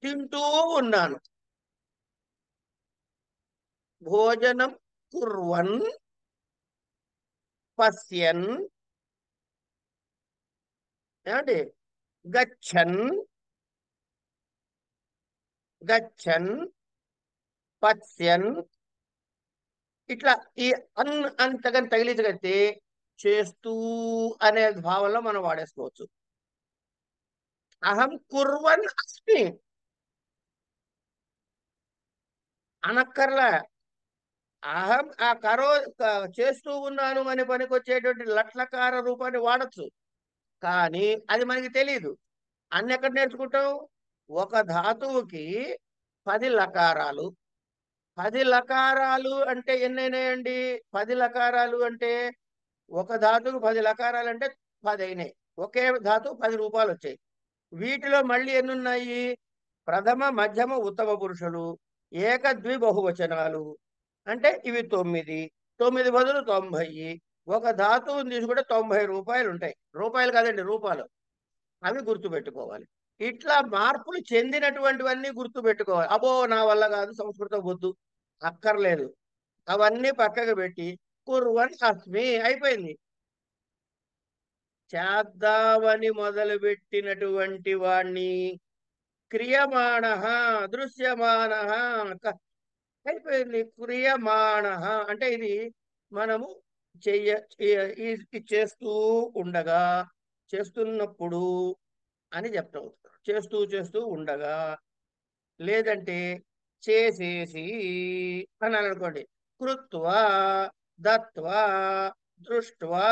తింటూ ఉన్నాను. భోజనం కుర్వన్ పశ్యన్ ఏమండి గచ్చన్ గచ్చన్ పశ్యన్ ఇట్లా ఈ అంతగా తగిలించగలిగితే చేస్తూ అనే భావంలో మనం వాడేసుకోవచ్చు. అహం కుర్వన్ అస్మి అనక్కర్లా. అహం ఆ చేస్తూ ఉన్నాను అనే పనికి వచ్చేటువంటి లట్లకార రూపాన్ని వాడచ్చు, కానీ అది మనకి తెలియదు. అన్ని ఎక్కడ నేర్చుకుంటాం? ఒక ధాతువుకి 10 లకారాలు. 10 లకారాలు అంటే ఎన్నైనాయండి? 10 లకారాలు అంటే ఒక ధాతువుకు 10 లకారాలు అంటే 10 అయినాయి. ఒకే ధాతువు 10 రూపాలు వచ్చాయి. వీటిలో మళ్ళీ ఎన్నున్నాయి? ప్రథమ, మధ్యమ, ఉత్తమ పురుషులు, ఏకద్వి బహువచనాలు అంటే ఇవి 9. 9 బదులు 90. ఒక ధాతువుని తీసుకుంటే 90 రూపాయలు ఉంటాయి. రూపాయలు కాదండి, రూపాయలు. అవి గుర్తుపెట్టుకోవాలి. ఇట్లా మార్పులు చెందినటువంటివన్నీ గుర్తుపెట్టుకోవాలి. అబో నా వల్ల కాదు, సంస్కృతం వద్దు, అక్కర్లేదు, అవన్నీ పక్కకు పెట్టి కుర్వన్ అస్మి అయిపోయింది. చేద్దామని మొదలుపెట్టినటువంటి వాణ్ణి క్రియమాణ, దృశ్యమాన అయిపోయింది. క్రియమాణ అంటే ఇది మనము చేస్తూ ఉండగా, చేస్తున్నప్పుడు అని చెప్తాం. చేస్తూ చేస్తూ ఉండగా, లేదంటే చేసేసి అని అనుకోండి. కృత్వా, దత్వా, దృష్ట్వా,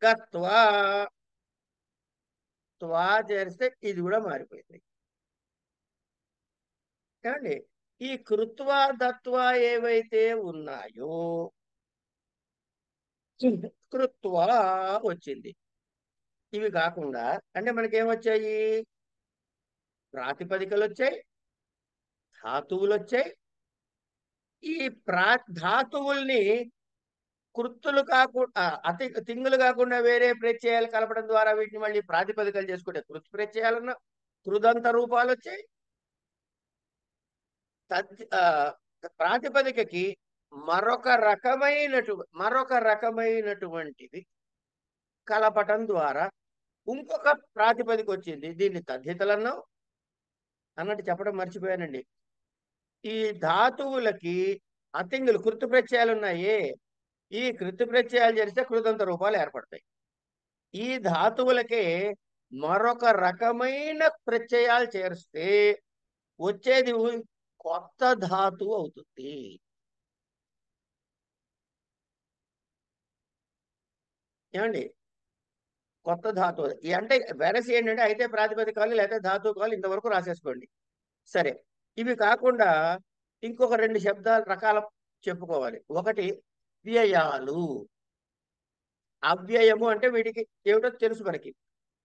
గత్వా, త్వా చేస్తే ఇది కూడా మారిపోయింది. ఏమండి ఈ కృత్వా, దత్వా ఏవైతే ఉన్నాయో కృత్వా వచ్చింది. ఇవి కాకుండా అంటే మనకేమొచ్చాయి? ప్రాతిపదికలు వచ్చాయి, ధాతువులు వచ్చాయి. ఈ ధాతువుల్ని కృత్తులు కాకుండా తింగులు కాకుండా వేరే ప్రత్యయాలు కలపడం ద్వారా వీటిని మళ్ళీ ప్రాతిపదికలు చేసుకుంటే కృత్ ప్రత్యయాలన్న కృదంత రూపాలు వచ్చాయి. ప్రాతిపదికకి మరొక రకమైనటువంటిది కలపటం ద్వారా ఇంకొక ప్రాతిపదిక వచ్చింది. దీన్ని తద్ధితలన్నాం అన్నట్టు చెప్పడం మర్చిపోయానండి. ఈ ధాతువులకి అతింగులు కృతు ప్రత్యయాలు ఉన్నాయి. ఈ కృతు ప్రత్యయాలు చేస్తే కృతంత రూపాలు ఏర్పడతాయి. ఈ ధాతువులకే మరొక రకమైన ప్రత్యయాలు చేరిస్తే వచ్చేది కొత్త ధాతువు అవుతుంది. ఏమండి కొత్త ధాతువు అంటే వెరసి ఏంటంటే అయితే ప్రాతిపదికాలు లేకపోతే ధాతువు కావాలి ఇంతవరకు రాసేసుకోండి. సరే, ఇవి కాకుండా ఇంకొక 2 రకాల చెప్పుకోవాలి. ఒకటి వ్యయాలు. అవ్యయము అంటే వీటికి ఏమిటో తెలుసు మనకి.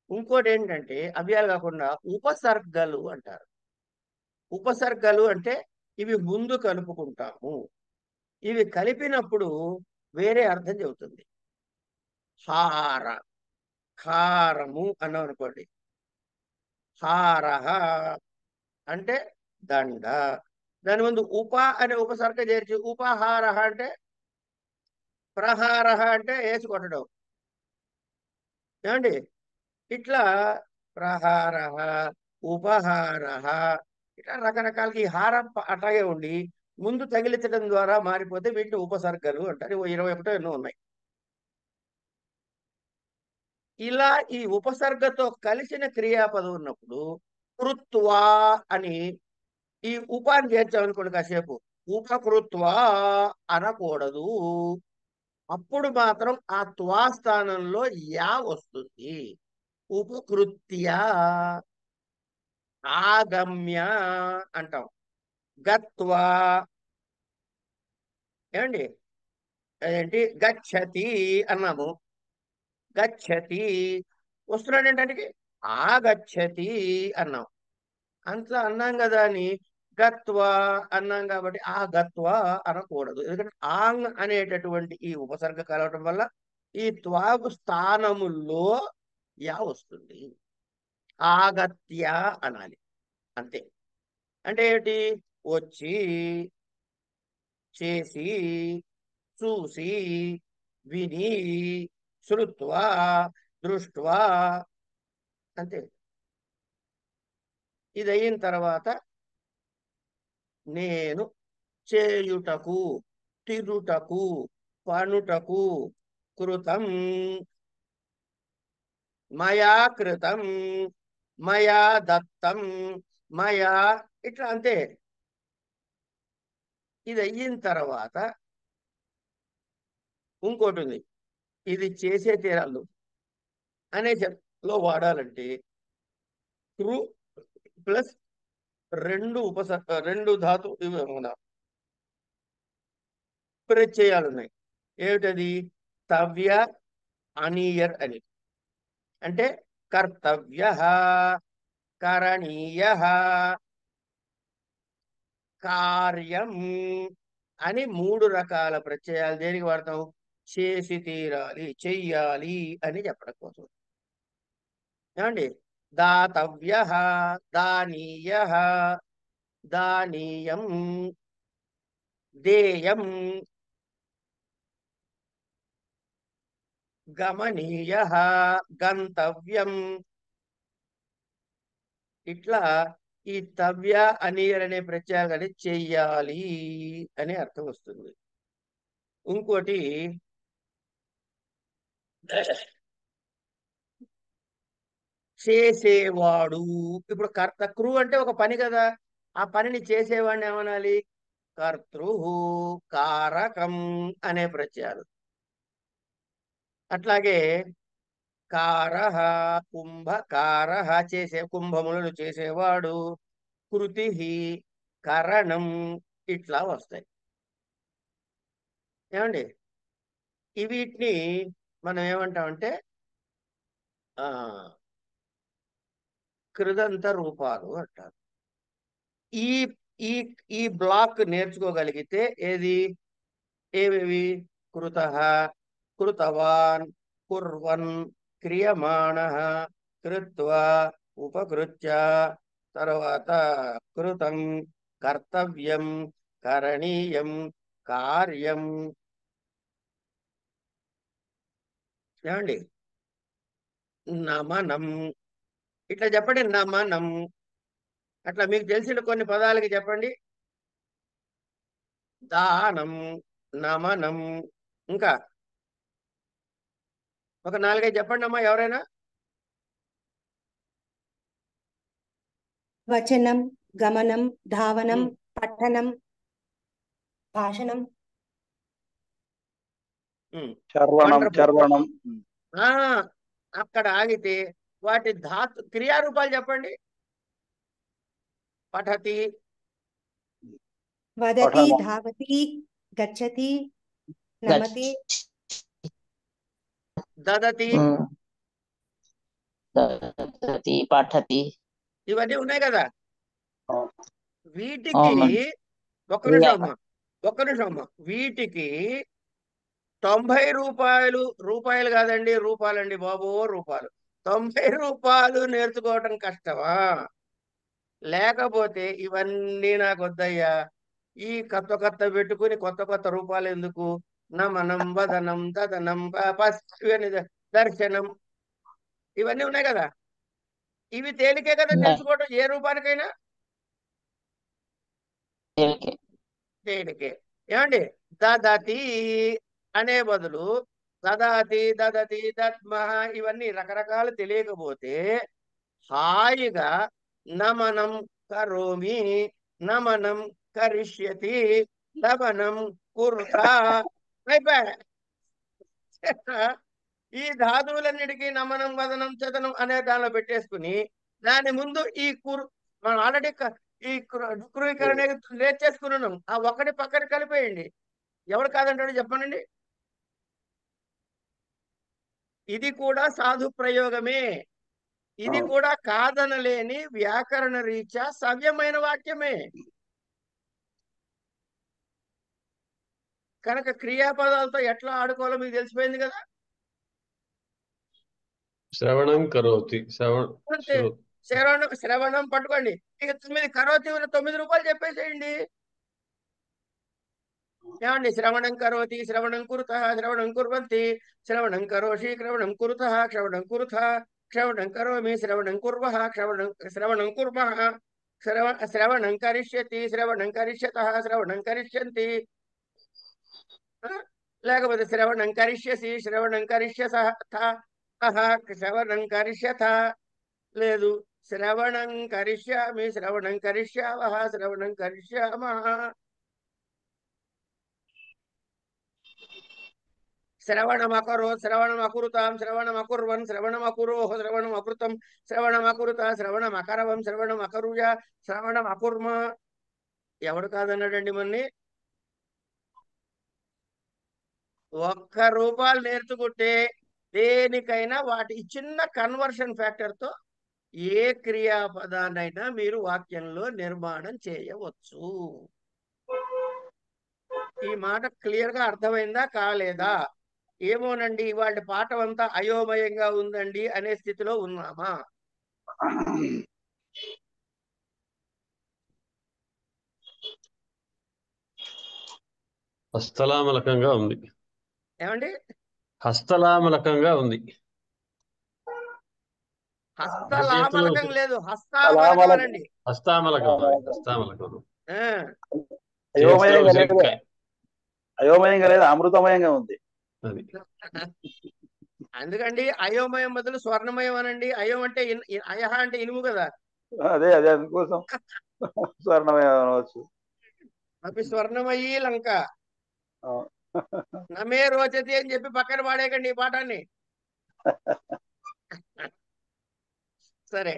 ఇంకోటి ఏంటంటే అవ్యయాలు కాకుండా ఉపసర్గలు అంటారు. ఉపసర్గలు అంటే ఇవి ముందు కలుపుకుంటాము. ఇవి కలిపినప్పుడు వేరే అర్థం చెబుతుంది. హార, హారము అన్నాం అనుకోండి. హారహ అంటే దండ. దాని ముందు ఉప అనే ఉపసర్గ చేర్చి ఉపహార అంటే ప్రహార అంటే వేసి కొట్టడం. ఏమండి ఇట్లా ప్రహార, ఉపహార, ఇట్లా రకరకాల ఈ హారం అట్లాగే ఉండి ముందు తగిలించడం ద్వారా మారిపోతే వీటిని ఉపసర్గలు అంటారు. 21 ఎన్నో ఉన్నాయి. ఇలా ఈ ఉపసర్గతో కలిసిన క్రియాపదం ఉన్నప్పుడు కృత్వా అని ఈ ఉపాన్ని చేర్చామనుకోండి, కాసేపు ఉపకృత్వా అనకూడదు. అప్పుడు మాత్రం ఆ త్వా స్థానంలో యా వస్తుంది. ఉపకృత్య ఆగమ్య అంటాం. గత్వా ఏమండి, అదేంటి గచ్చతి అన్నాము. గచ్చతి వస్తున్నాడు ఏంటంటే ఆగచ్చతి అన్నాం. అంతా అన్నాం కదా అని గత్వా అన్నాం కాబట్టి ఆ గత్వా అనకూడదు. ఎందుకంటే ఆంగ్ అనేటటువంటి ఈ ఉపసర్గ కలవటం వల్ల ఈ త్వాగు స్థానముల్లో యా వస్తుంది. ఆగత్య అనాలి అంతే. అంటే ఏమిటి? వచ్చి, చేసి, చూసి, విని, శృత్వా, దృష్ట్వా అంతే. ఇది అయిన తర్వాత నేను చేయుటకు, తిరుటకు, పనుటకు, కృతం, మయా కృతం, మయా దత్తం, మయా ఇట్లా అంతే. ఇది అయిన తర్వాత ఇంకోటి ఉంది. ఇది చేసే తీరాలు అనే లో వాడాలంటే కృ ప్లస్ రెండు ధాతు ప్రత్యయాలు ఉన్నాయి. ఏమిటది? తవ్య, అనీయర్ అని. అంటే కర్తవ్య, కరణీయ, కార్యం అని 3 రకాల ప్రత్యయాలు దేనికి వాడతాం? చేసి తీరాలి, చెయ్యాలి అని చెప్పడం కోసం. ఏమండి? దాతవ్య, దానీయ, దానీయం, దేయం, గమనీయ, గంతవ్యం. ఇట్లా ఈ తవ్య, అనీయర్ అనే ప్రత్యయాలు అని చెయ్యాలి అనే అర్థం వస్తుంది. ఇంకోటి చేసేవాడు. ఇప్పుడు కర్త, క్రూ అంటే ఒక పని కదా, ఆ పనిని చేసేవాడిని ఏమనాలి? కర్తృ, కారకం అనే ప్రత్యయాలు. అట్లాగే కారహ, కుంభకారహ కుంభములను చేసేవాడు, కృతి, కరణం ఇట్లా వస్తాయి. ఏమండి? వీటిని మనం ఏమంటామంటే కృదంత రూపాలు అంటారు. ఈ ఈ ఈ బ్లాక్ నేర్చుకోగలిగితే ఏది ఏవేవి? కృతః, కృతవాన్, కుర్వన్, క్రియమాణః, కృత్వా, ఉపకృత్య, తర్వాత కృతం, కర్తవ్యం, కరణీయం, కార్యం. ఏమండి? నమనం ఇట్లా చెప్పండి. నమనం అట్లా మీకు తెలిసిన కొన్ని పదాలకి చెప్పండి. దానం, నమనం, ఇంకా ఒక 4-5 చెప్పండి అమ్మా ఎవరైనా. వచనం, గమనం, ధావనం, పఠనం, భాషణం, చర్వణం. చర్వణం అక్కడ ఆగితే వాటి ధాతు క్రియారూపాలు చెప్పండి. పఠతి, వదతి, ధావతి, గచ్చతి, నమతి, దదతి, దదతి, పఠతి. ఇవన్నీ ఉన్నాయి కదా. వీటికి అవునండి. ఒక్క నిమిషం అమ్మా. వీటికి 90 రూపాయలు కాదండి, రూపాయలండి బాబు, రూపాయలు. 90 రూపాయలు నేర్చుకోవటం కష్టమా? లేకపోతే ఇవన్నీ నాకు వద్దయ్యా, ఈ కొత్త పెట్టుకుని కొత్త రూపాలు ఎందుకు? నమనం, వదనం, దదనం, ఇవన్నీ దర్శనం ఇవన్నీ ఉన్నాయి కదా. ఇవి తేలికే కదా నేర్చుకోవటం ఏ రూపానికైనా. దేనికి దేనికి ఏమండి దదతి అనే బదులు దదాతి దదతి దద్మః ఇవన్నీ రకరకాలు తెలియకపోతే హాయిగా నమనం కరోమి నమనం కరిష్యతి నమనం కుర్త అయిపోయా. ఈ ధాతువులన్నిటికీ నమనం వదనం చదనం అనే దానిలో పెట్టేసుకుని దాని ముందు ఈ మనం ఆల్రెడీ ఈ డుక్రీకరణ నేర్చేసుకున్నాం. ఆ ఒక్కటి పక్కన కలిపేయండి. ఎవరు కాదంటాడు చెప్పనండి. ఇది కూడా సాధు ప్రయోగమే. ఇది కూడా కాదనలేని వ్యాకరణ రీత్యా సవ్యమైన వాక్యమే. కనుక క్రియాపదాలతో ఎట్లా ఆడుకోవాలో మీకు తెలిసిపోయింది కదా. శ్రవణం కరోతి అంతే. శ్రవణం పట్టుకోండి. ఇక 9 కరోతి 9 రూపాయలు చెప్పేసేయండి. ఏమండి శ్రవణం కరోతి శ్రవణం కురుత శ్రవణం కుర్వంతి శ్రవణం కరోషి శ్రవణం కురుత శ్రవణం కురుత శ్రవణం కరోమి శ్రవణం కుర్వః శ్రవణం కుర్మః శ్రవణం కరిష్యతి శ్రవణం కరిష్యతః శ్రవణం కరిష్యంతి. లేకపోతే శ్రవణం కరిష్యసి శ్రవణం కరిష్యసః శ్రవణం కరిష్యథ. లేదు శ్రవణం కరిష్యామి శ్రవణం కరిష్యావః శ్రవణం కరిష్యామః. శ్రవణమకరో శ్రవణమకురుతాం శ్రవణమకుర్వన్ శ్రవణమకురోః శ్రవణమకృతం శ్రవణమకురుత శ్రవణమకరవం శ్రవణమకరుజ శ్రవణమకుర్మ. ఎవడు కాదన్నాడండి మన్ని? ₹1 నేర్చుకుంటే దేనికైనా వాటి చిన్న కన్వర్షన్ ఫ్యాక్టర్తో ఏ క్రియాపదాన్నైనా మీరు వాక్యంలో నిర్మాణం చేయవచ్చు. ఈ మాట క్లియర్ గా అర్థమైందా కాలేదా? ఏమోనండి ఇవాళ పాఠం అంతా అయోమయంగా ఉందండి అనే స్థితిలో ఉన్నామా? హస్తలామలకంగా ఉంది. ఏమండి హస్తలామలకంగా ఉంది. హస్తలామలకం లేదు, హస్తామలకం అనండి. హస్తామలకం హస్తామలకం. అయోమయంగా లేదు, అమృతమయంగా ఉంది. అది అందుకండి అయోమయం బదులు స్వర్ణమయం అనండి. అయం అంటే అయహ అంటే ఇనుము కదా. అదే అందుకోసం స్వర్ణమయం అనవచ్చు. అవి స్వర్ణమయీ లంక నమే రోచతి అని చెప్పి పక్కన పాడేయకండి ఈ పాఠాన్ని. సరే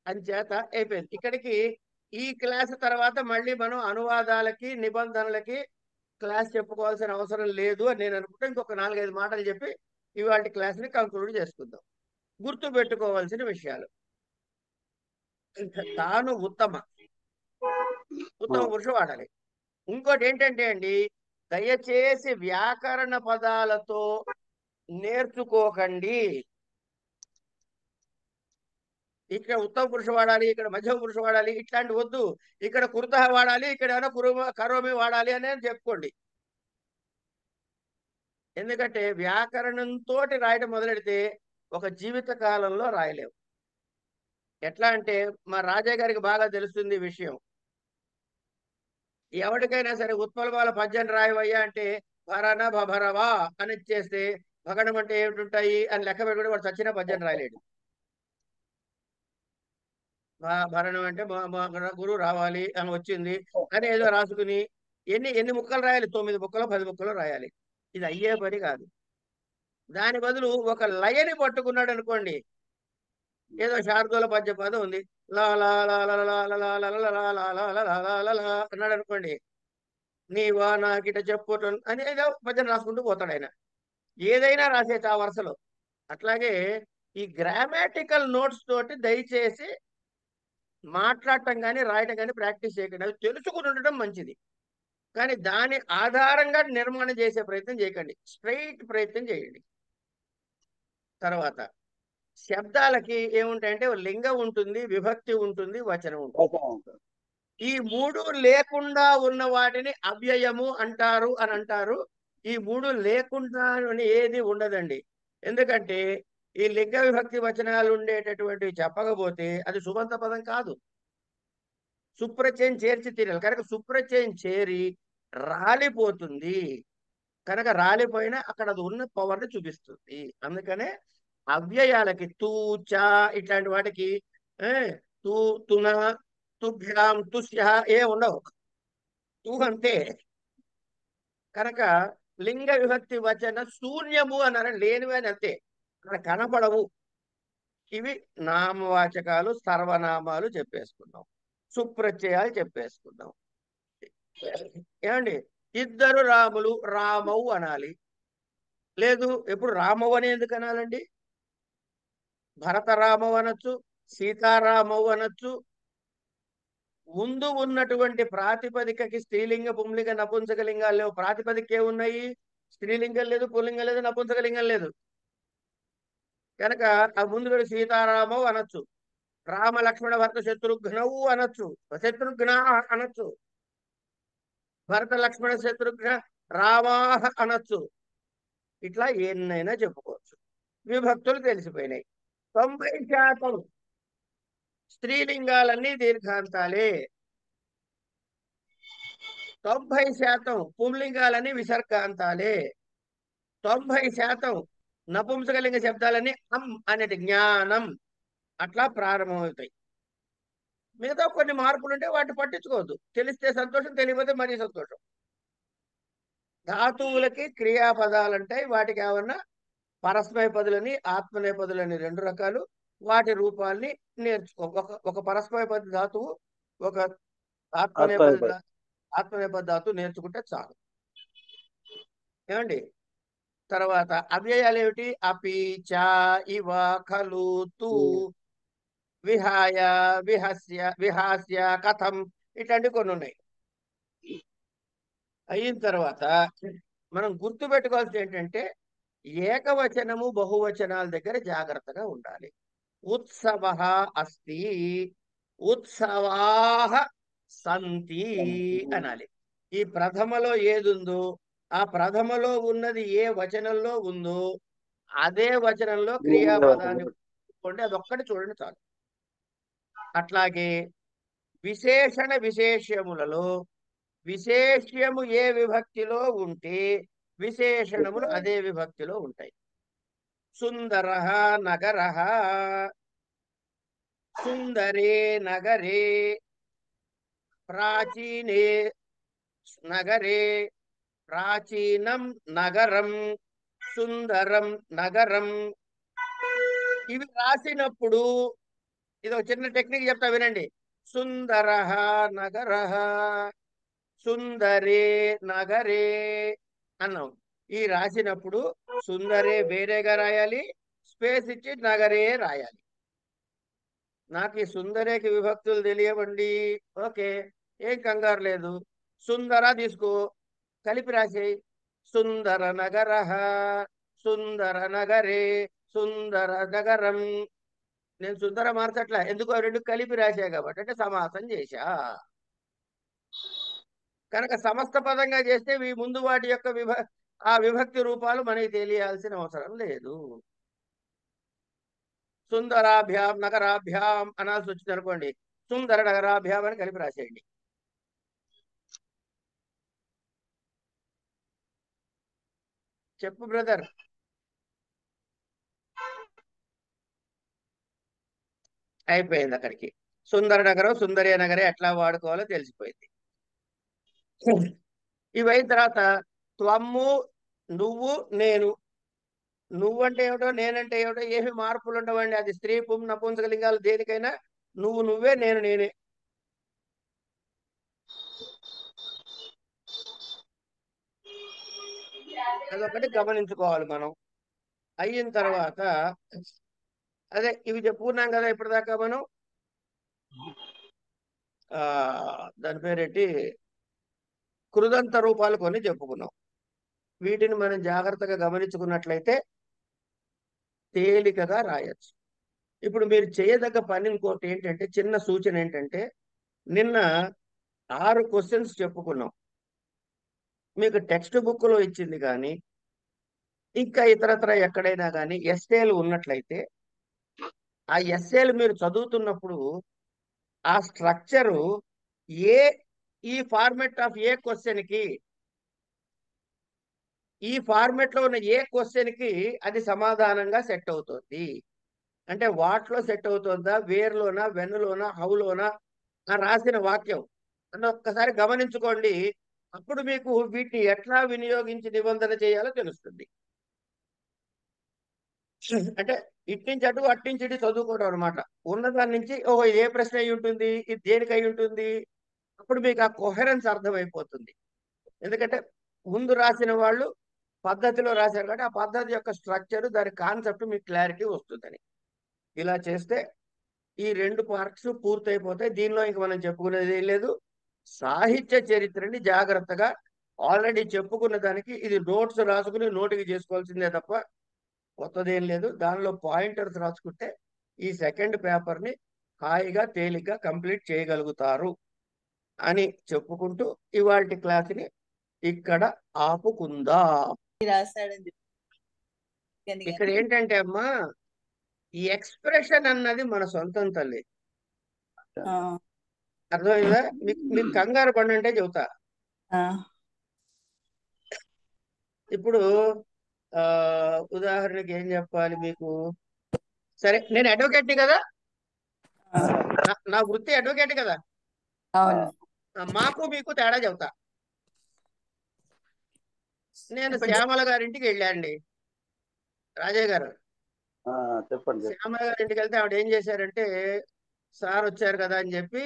అంచేత అయిపోయింది. ఇక్కడికి ఈ క్లాస్ తర్వాత మళ్ళీ మనం అనువాదాలకి నిబంధనలకి క్లాస్ చెప్పుకోవాల్సిన అవసరం లేదు అని నేను అనుకుంటే ఇంకొక 4-5 మాటలు చెప్పి ఇవాళ క్లాస్ని కంక్లూడ్ చేసుకుందాం. గుర్తు పెట్టుకోవాల్సిన విషయాలు. తాను ఉత్తమ పురుషు వాడాలి. ఇంకోటి ఏంటంటే అండి, దయచేసి వ్యాకరణ పదాలతో నేర్చుకోకండి. ఇక్కడ ఉత్తమ పురుషు వాడాలి, ఇక్కడ మధ్యమ పురుషు వాడాలి, ఇట్లాంటి వద్దు. ఇక్కడ కురుతః వాడాలి, ఇక్కడ ఏమైనా కరోమి వాడాలి అని చెప్పుకోండి. ఎందుకంటే వ్యాకరణంతో రాయడం మొదలెడితే ఒక జీవిత కాలంలో రాయలేవు. ఎట్లా అంటే మా రాజయ్య గారికి బాగా తెలుస్తుంది ఈ విషయం. ఎవరికైనా సరే ఉత్పలమాల పద్యం రాయవయ్యా అంటే భరణ భరవా అని ఇచ్చేస్తే భగడం అంటే ఏమిటి అని లెక్క పెట్టుకుంటే వాడు చచ్చిన పద్యం రాయలేడు. భరణం అంటే గురువు రావాలి అని వచ్చింది అని ఏదో రాసుకుని ఎన్ని ముక్కలు రాయాలి? 9 ముక్కలు 10 ముక్కలు రాయాలి. ఇది అయ్యే పని కాదు. దాని బదులు ఒక లయని పట్టుకున్నాడు అనుకోండి. ఏదో శార్దూల పద్య పదం ఉంది, లా లా లా లా లా లా లా లా లా లా అన్నాడు అనుకోండి. నీవా నాకిట చెప్పుట అని ఏదో పద్యం రాసుకుంటూ పోతాడు ఆయన. ఏదైనా రాసేది ఆ వరుసలో. అట్లాగే ఈ గ్రామాటికల్ నోట్స్ తోటి దయచేసి మాట్లాడటం కానీ రాయటం కానీ ప్రాక్టీస్ చేయకండి. అవి తెలుసుకుని ఉండటం మంచిది, కానీ దాని ఆధారంగా నిర్మాణం చేసే ప్రయత్నం చేయకండి. స్ట్రైట్ ప్రయత్నం చేయండి. తర్వాత శబ్దాలకి ఏముంటాయంటే లింగం ఉంటుంది, విభక్తి ఉంటుంది, వచనం ఉంటుంది. ఈ 3 లేకుండా ఉన్న వాటిని అవ్యయము అంటారు అని అంటారు. ఈ 3 లేకుండా ఏది ఉండదండి. ఎందుకంటే ఈ లింగ విభక్తి వచనాలు ఉండేటటువంటివి చెప్పకపోతే అది సుబంధ పదం కాదు. సుప్రత్యయం చేర్చి తీరాలి కనుక సుప్రత్యయం చేరి రాలిపోతుంది. కనుక రాలిపోయినా అక్కడ అది ఉన్న పవర్ని చూపిస్తుంది. అందుకనే అవ్యయాలకి తూ చా ఇట్లాంటి వాటికి ఏ, తూ తున తుభ్యాం తుస్య ఏ ఉండవు. తూ అంతే. కనుక లింగ విభక్తి వచన శూన్యము అన్నారు, లేనివి అని అంతే, అక్కడ కనపడవు. ఇవి నామవాచకాలు సర్వనామాలు చెప్పేసుకున్నాం, సుప్రత్యయాలు చెప్పేసుకున్నాం. ఏమండి, ఇద్దరు రాములు రామవు అనాలి. లేదు, ఎప్పుడు రామవు అని ఎందుకు అనాలండి? భరతరామవు అనొచ్చు, సీతారామవు అనొచ్చు. ముందు ఉన్నటువంటి ప్రాతిపదికకి స్త్రీలింగ పుంలింగ నపుంసకలింగాలు లేవు. ప్రాతిపదిక ఏమున్నాయి? స్త్రీలింగం లేదు, పుల్లింగం లేదు, నపుంసకలింగం లేదు. కనుక ఆ ముందు సీతారామవు అనొచ్చు, రామ లక్ష్మణ భరత శత్రుఘ్నవు అనొచ్చు, శత్రుఘ్న అనొచ్చు, భరత లక్ష్మణ శత్రుఘ్న రామాహ అనొచ్చు. ఇట్లా ఎన్నైనా చెప్పుకోవచ్చు. విభక్తులు తెలిసిపోయినాయి. 90% స్త్రీలింగాలన్నీ దీర్ఘాంతాలే, 90% పుంలింగాలన్నీ విసర్గాంతాలే, 90% నపుంసకలింగ శబ్దాలన్నీ అనేది జ్ఞానం అట్లా ప్రారంభమవుతాయి. మిగతా కొన్ని మార్పులు ఉంటే వాటిని పట్టించుకోవద్దు. తెలిస్తే సంతోషం, తెలియకపోతే మరీ సంతోషం. ధాతువులకి క్రియాపదాలంటాయి, వాటికి ఏమన్నా పరస్మయపదులని ఆత్మనేపదులని రెండు రకాలు. వాటి రూపాల్ని నేర్చుకో. ఒక పరస్మయపద ధాతువు, ఒక ఆత్మనేపద ధాతువు నేర్చుకుంటే చాలు. ఏమండి, తర్వాత అవ్యయాలు ఏమిటి? అపి, చ, ఇవ, ఖలు, తు, విహాయ, విహస్య, విహాస్య, కథం ఇట్లాంటివి కొన్ని ఉన్నాయి. అయిన తర్వాత మనం గుర్తు పెట్టుకోవాల్సింది ఏంటంటే ఏకవచనము బహువచనాల దగ్గర జాగ్రత్తగా ఉండాలి. ఉత్సవ అస్తి, ఉత్సవాహ సంతి అనాలి. ఈ ప్రథమలో ఏదుందో ఆ ప్రథమలో ఉన్నది ఏ వచనంలో ఉందో అదే వచనంలో క్రియాపదాన్ని ఉంటే అదొక్కటి చూడండి చాలు. అట్లాగే విశేషణ విశేష్యములలో విశేష్యము ఏ విభక్తిలో ఉంటే విశేషణములు అదే విభక్తిలో ఉంటాయి. సుందర నగర, సుందరే నగరే, ప్రాచీనే నగరే, ప్రాచీనం నగరం, సుందరం నగరం. ఇవి రాసినప్పుడు ఇది ఒక చిన్న టెక్నిక్ చెప్తా వినండి. సుందర నగర, సుందరే నగరే అన్నాం. ఈ రాసినప్పుడు సుందరే వేరేగా రాయాలి, స్పేస్ ఇచ్చి నగరే రాయాలి. నాకు ఈ సుందరేకి విభక్తులు తెలియవండి, ఓకే, ఏం కంగారు లేదు. సుందర తీసుకో, కలిపి రాసేయి. సుందర నగర, సుందర నగరే, సుందర నగరం. నేను సుందర మార్చట్లా, ఎందుకు రెండు కలిపి రాసా కాబట్టి, అంటే సమాసం చేశా. కనుక సమస్త పదంగా చేస్తే ముందు వాటి యొక్క ఆ విభక్తి రూపాలు మనకి తెలియాల్సిన అవసరం లేదు. సుందరాభ్యాం నగరాభ్యాం అనాల్సి వచ్చింది అనుకోండి, సుందర నగరాభ్యాం అని కలిపి రాసేయండి. చెప్పు బ్రదర్. అయిపోయింది అక్కడికి. సుందర నగరం, సుందరే నగరే ఎట్లా వాడుకోవాలో తెలిసిపోయింది. ఇవైన తర్వాత త్వమ్ము, నువ్వు, నేను. నువ్వంటే ఏమిటో నేనంటే ఏమిటో ఏమి మార్పులు ఉండవండి. అది స్త్రీ పుం నపుంసకలింగాలు దేనికైనా నువ్వు నువ్వే, నేను నేనే. అదొకటి గమనించుకోవాలి మనం. అయిన తర్వాత అదే ఇవి చెప్పుకున్నాం కదా ఇప్పటిదాకా మనం. దాని పేరేంటి, కృదంత రూపాలు కొన్ని చెప్పుకున్నాం. వీటిని మనం జాగ్రత్తగా గమనించుకున్నట్లయితే తేలికగా రాయొచ్చు. ఇప్పుడు మీరు చేయదగ్గ పని ఇంకోటి ఏంటంటే, చిన్న సూచన ఏంటంటే, నిన్న 6 క్వశ్చన్స్ చెప్పుకున్నాం. మీకు టెక్స్ట్ బుక్ లో ఇచ్చింది కానీ ఇంకా ఇతరత్ర ఎక్కడైనా కానీ ఎస్ఏలు ఉన్నట్లయితే ఆ ఎస్ఏలు మీరు చదువుతున్నప్పుడు ఆ స్ట్రక్చరు ఏ ఈ ఫార్మెట్ ఆఫ్ ఏ క్వశ్చన్ కి ఈ ఫార్మెట్ లో ఉన్న ఏ క్వశ్చన్ కి అది సమాధానంగా సెట్ అవుతుంది. అంటే వాట్లో సెట్ అవుతుందా, వేర్లోనా, వెన్నులోనా, హౌలోనా రాసిన వాక్యం అని ఒక్కసారి గమనించుకోండి. అప్పుడు మీకు వీటిని ఎట్లా వినియోగించి నిబంధన చేయాలో తెలుస్తుంది. అంటే ఇట్నుంచి అటు అట్నుంచి ఇటు చదువుకోవడం అనమాట. ఉన్నదాని నుంచి ఓహో ఏ ప్రశ్న అయి ఉంటుంది, ఇది దేనికి అయి ఉంటుంది, అప్పుడు మీకు ఆ కొహరెన్స్ అర్థమైపోతుంది. ఎందుకంటే ముందు రాసిన వాళ్ళు పద్ధతిలో రాశారు కాబట్టి ఆ పద్ధతి యొక్క స్ట్రక్చర్, దాని కాన్సెప్ట్ మీకు క్లారిటీ వస్తుందని. ఇలా చేస్తే ఈ 2 పార్ట్స్ పూర్తయిపోతాయి. దీనిలో ఇంక మనం చెప్పుకునేది ఏం లేదు. సాహిత్య చరిత్రని జాగ్రత్తగా ఆల్రెడీ చెప్పుకున్న దానికి ఇది నోట్స్ రాసుకుని నోటికి చేసుకోవాల్సిందే తప్ప కొత్తదేం లేదు. దానిలో పాయింటర్స్ రాసుకుంటే ఈ సెకండ్ పేపర్ని హాయిగా తేలిగ్గా కంప్లీట్ చేయగలుగుతారు అని చెప్పుకుంటూ ఇవాల్టి క్లాస్ని ఇక్కడ ఆపుకుందాం. ఇక్కడ ఏంటంటే అమ్మా, ఈ ఎక్స్ప్రెషన్ అన్నది మన సొంతం తల్లి. అర్థమైందా? మీకు కంగారు పడి అంటే చెబుతా. ఇప్పుడు ఉదాహరణకి ఏం చెప్పాలి మీకు, సరే నేను అడ్వకేట్ని కదా, నా వృత్తి అడ్వకేట్ కదా, మాకు మీకు తేడా చెబుతా. నేను శ్యామల గారింటికి వెళ్ళాండి, రాజయ్య గారు. చెప్పండి. శ్యామల గారింటికి వెళ్తే ఆవిడ ఏం చేశారంటే, సార్ వచ్చారు కదా అని చెప్పి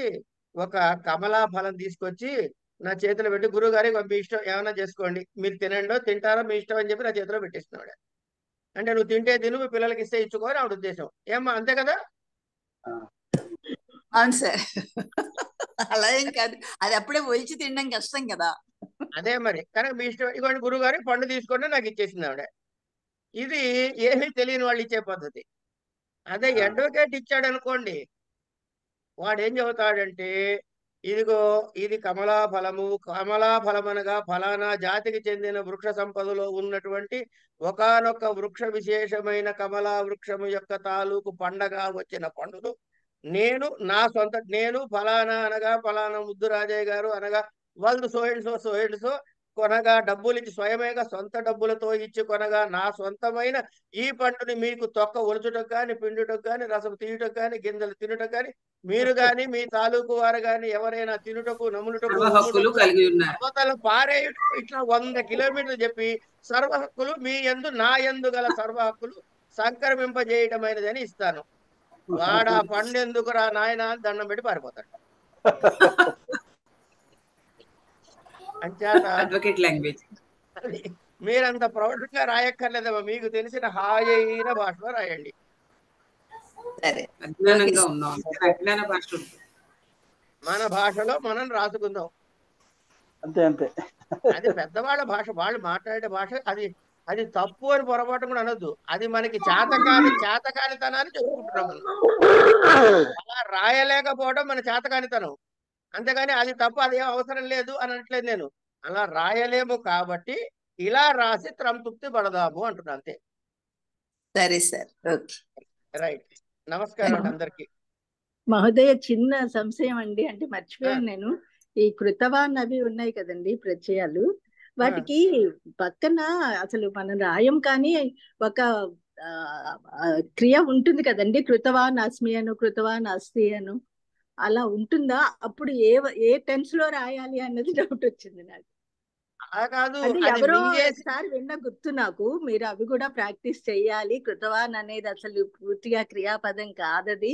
ఒక కమలా ఫలం తీసుకొచ్చి నా చేతిలో పెట్టి, గురువు గారికి మీ ఇష్టం ఏమైనా చేసుకోండి, మీరు తినండో తింటారో మీ ఇష్టం అని చెప్పి నా చేతిలో పెట్టిస్తున్నాడు. అంటే నువ్వు తింటే తిను, మీ పిల్లలకి ఇస్తే ఇచ్చుకోని ఆవిడ ఉద్దేశం. ఏమ్మా అంతే కదా? అవును సార్, అలా ఏం కాదు, అది అప్పుడే ఒలిచి తినడం కష్టం కదా. అదే మరి, కనుక మీ ఇష్టం, ఇవ్వండి గురువు గారికి పండు తీసుకోండి నాకు ఇచ్చేసింది ఆవిడ. ఇది ఏమీ తెలియని వాళ్ళు ఇచ్చే పద్ధతి. అదే అడ్వకేట్ ఇచ్చాడు అనుకోండి, వాడు ఏం చెబుతాడంటే, ఇదిగో ఇది కమలా ఫలము, కమలా ఫలం అనగా ఫలానా జాతికి చెందిన వృక్ష సంపదలో ఉన్నటువంటి ఒకానొక వృక్ష విశేషమైన కమలా వృక్షము యొక్క తాలూకు పండగ వచ్చిన పండును నేను ఫలానా అనగా ఫలానా ముద్దు రాజయ్య గారు అనగా వాళ్ళు సో కొనగా డబ్బులు ఇచ్చి స్వయమేగా సొంత డబ్బులతో ఇచ్చి కొనగా నా సొంతమైన ఈ పండుని మీకు తొక్క ఒలుచుటకు కానీ, పిండుటకు కానీ, రసం తీయుటకు కానీ, గింజలు తినుటకు కానీ, మీరు గాని మీ తాలూకు వారు గాని ఎవరైనా తినుటకు, నములుటకు, అవతల పారేయుటకు, ఇట్లా 100 కిలోమీటర్లు చెప్పి సర్వ హక్కులు మీ యందు నా యందు గల సర్వ హక్కులు సంక్రమింపజేయటమైనదని ఇస్తాను. వాడు ఆ పండు ఎందుకు రా నాయన అని దండం పెట్టి పారిపోతాడు. అంచేత అడ్వకేట్ లాంగ్వేజ్ మీరంత ప్రౌఢంగా రాయక్కర్లేదమ్మా, మీకు తెలిసిన హాయైన భాషలో రాయండి. అజ్ఞానంగా ఉన్నాం, అజ్ఞాన భాష మన భాషలో మనం రాసుకుందాం. అంతే అంతే. అది పెద్దవాళ్ళ భాష, వాళ్ళు మాట్లాడే భాష. అది తప్పు అని పొరపాటు కూడా అనొద్దు. అది మనకి చేతకానితనాన్ని చెప్పుకుంటున్నాం మనం. అలా రాయలేకపోవడం మన చేతకానితనం, అంతేగాని అది తప్పు, అది ఏం అవసరం లేదు అని అనట్లేదు నేను. అలా రాయలేము కాబట్టి ఇలా రాసి సంతృప్తి పడదాము అంటున్నా, అంతే. సరే సార్, ఓకే, రైట్. నమస్కారం అండి అందరికి. మహోదయ, చిన్న సంశయం అండి, అంటే మర్చిపోయాను నేను. ఈ కృతవాన్ అవి ఉన్నాయి కదండి ప్రత్యయాలు, వాటికి పక్కన అసలు మనం రాయం కానీ ఒక క్రియ ఉంటుంది కదండి, కృతవాన్ అస్మి అను, కృతవాన్ అస్తి అను, అలా ఉంటుందా? అప్పుడు ఏ టెన్స్ లో రాయాలి అన్నది డౌట్ వచ్చింది నాకు. అది ఎవరో ఒకసారి విన్న గుర్తు నాకు. మీరు అవి కూడా ప్రాక్టీస్ చెయ్యాలి, కృతవాన్ అనేది అసలు పూర్తిగా క్రియాపదం కాదది,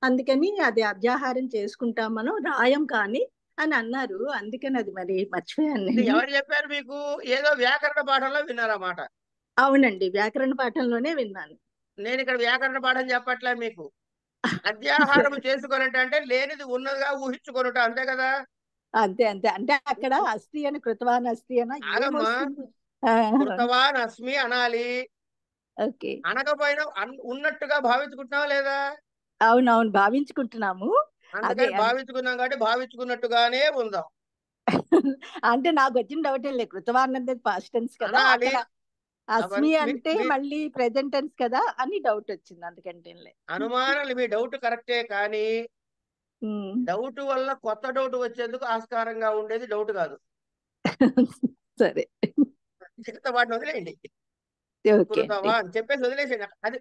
అందుకని అది అధ్యాహారం చేసుకుంటాం మనం, రాయం కానీ అని అన్నారు. అందుకని అది మరి మర్చిపోయాను. ఎవరు చెప్పారు మీకు? ఏదో వ్యాకరణ పాఠంలో విన్నారన్నమాట. అవునండి, వ్యాకరణ పాఠంలోనే విన్నాను. నేను ఇక్కడ వ్యాకరణ పాఠం చెప్పట్లే మీకు. అధ్యాహారం చేసుకొనట అంటే లేనిది ఉన్నదిగా ఊహించుకొనుట, అంతే కదా? అంతే అంతే. అంటే అక్కడ అస్తి అని, కృతవాన్ అస్తి అని కృతవాన్ అస్మి అనాలి. ఓకే, అనకపోయినా ఉన్నట్టుగా భావించుకుంటున్నావా లేదా? అవునవును, భావించుకుంటున్నాము. అందుకని భావించుకున్నాం కాబట్టి భావించుకున్నట్టుగానే ఉందాం. అంటే నాకు వచ్చిన డౌట్ లేదు, కృతవాన్ అనేది పాస్ట్ టెన్స్ కదా, అస్మి అంటే మళ్ళీ ప్రెజెంట్ టెన్స్ కదా అని డౌట్ వచ్చింది, అందుకంటే. అనుమానాలు మీ డౌట్ కరెక్టే, కానీ డౌట్ వల్ల కొత్త డౌట్ వచ్చేందుకు ఆస్కారంగా ఉండేది డౌట్ కాదు. సరే మిగతా వాటిని వదిలేయండి. ఓకే కురుతావా అండి. అని చెప్పేసి వదిలేసేయండి.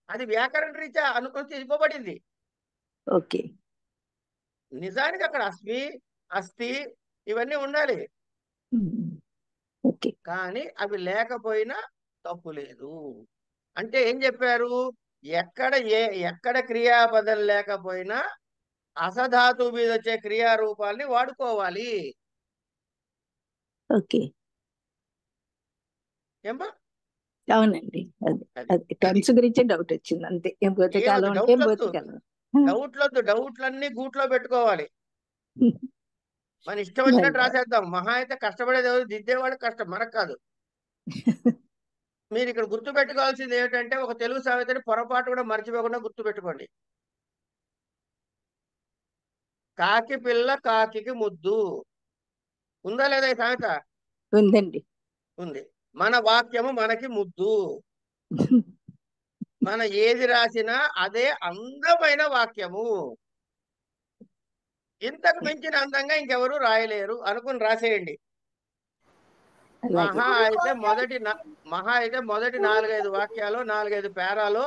అది వ్యాకరణ రీత్యా అనుకొని ఇవ్వబడింది. ఓకే నిజానికి అక్కడ అస్మి అస్థి ఇవన్నీ ఉండాలి, ఓకే కానీ అవి లేకపోయినా తప్పు లేదు. అంటే ఏం చెప్పారు, ఎక్కడ క్రియాపదం లేకపోయినా అసధాతువు మీద వచ్చే క్రియారూపాల్ని వాడుకోవాలి. ఓకే ఏమ్మా అవునండి. అది అది అది టర్మ్స్ గురించి డౌట్ వచ్చింది అంతే. ఏం భూతకాలం ఏమొద్దు, అంటే డౌట్లొద్దు, భూతకాలం. డౌట్లన్నీ గూట్లో పెట్టుకోవాలి. మన ఇష్టం వచ్చినట్టు రాసేద్దాం. మహా అయితే కష్టపడేది ఎవరు, దిద్దేవాడు కష్టం, మనకు కాదు. మీరు ఇక్కడ గుర్తు పెట్టుకోవాల్సింది ఏమిటంటే, ఒక తెలుగు సామెతని పొరపాటు కూడా మర్చిపోకుండా గుర్తు పెట్టుకోండి. కాకి పిల్ల కాకికి ముద్దు ఉందా లేదా ఈ సామెత? ఉందండి. ఉంది. మన వాక్యము మనకి ముద్దు. మన ఏది రాసినా అదే అందమైన వాక్యము. ఇంతకు మించిన అందంగా ఇంకెవరు రాయలేరు అనుకుని రాసేయండి. మహా అయితే మొదటి 4-5 వాక్యాలు 4-5 పేరాలో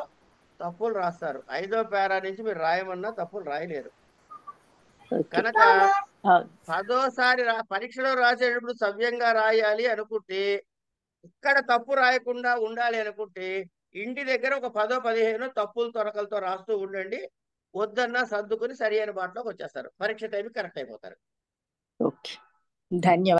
తప్పులు రాస్తారు. 5వ పేరా నుంచి మీరు రాయమన్నా తప్పులు రాయలేరు. కనుక 10వ సారి పరీక్షలో రాసేటప్పుడు సవ్యంగా రాయాలి అనుకుంటే, ఇక్కడ తప్పు రాయకుండా ఉండాలి అనుకుంటే, ఇంటి దగ్గర ఒక 10-15 తప్పులు తొరకలతో రాస్తూ ఉండండి. వద్దన్నా సర్దుకుని సరి అయిన బాటలోకి వచ్చేస్తారు. పరీక్ష టైంకి కరెక్ట్ అయిపోతారు. ఓకే ధన్యవాదాలు.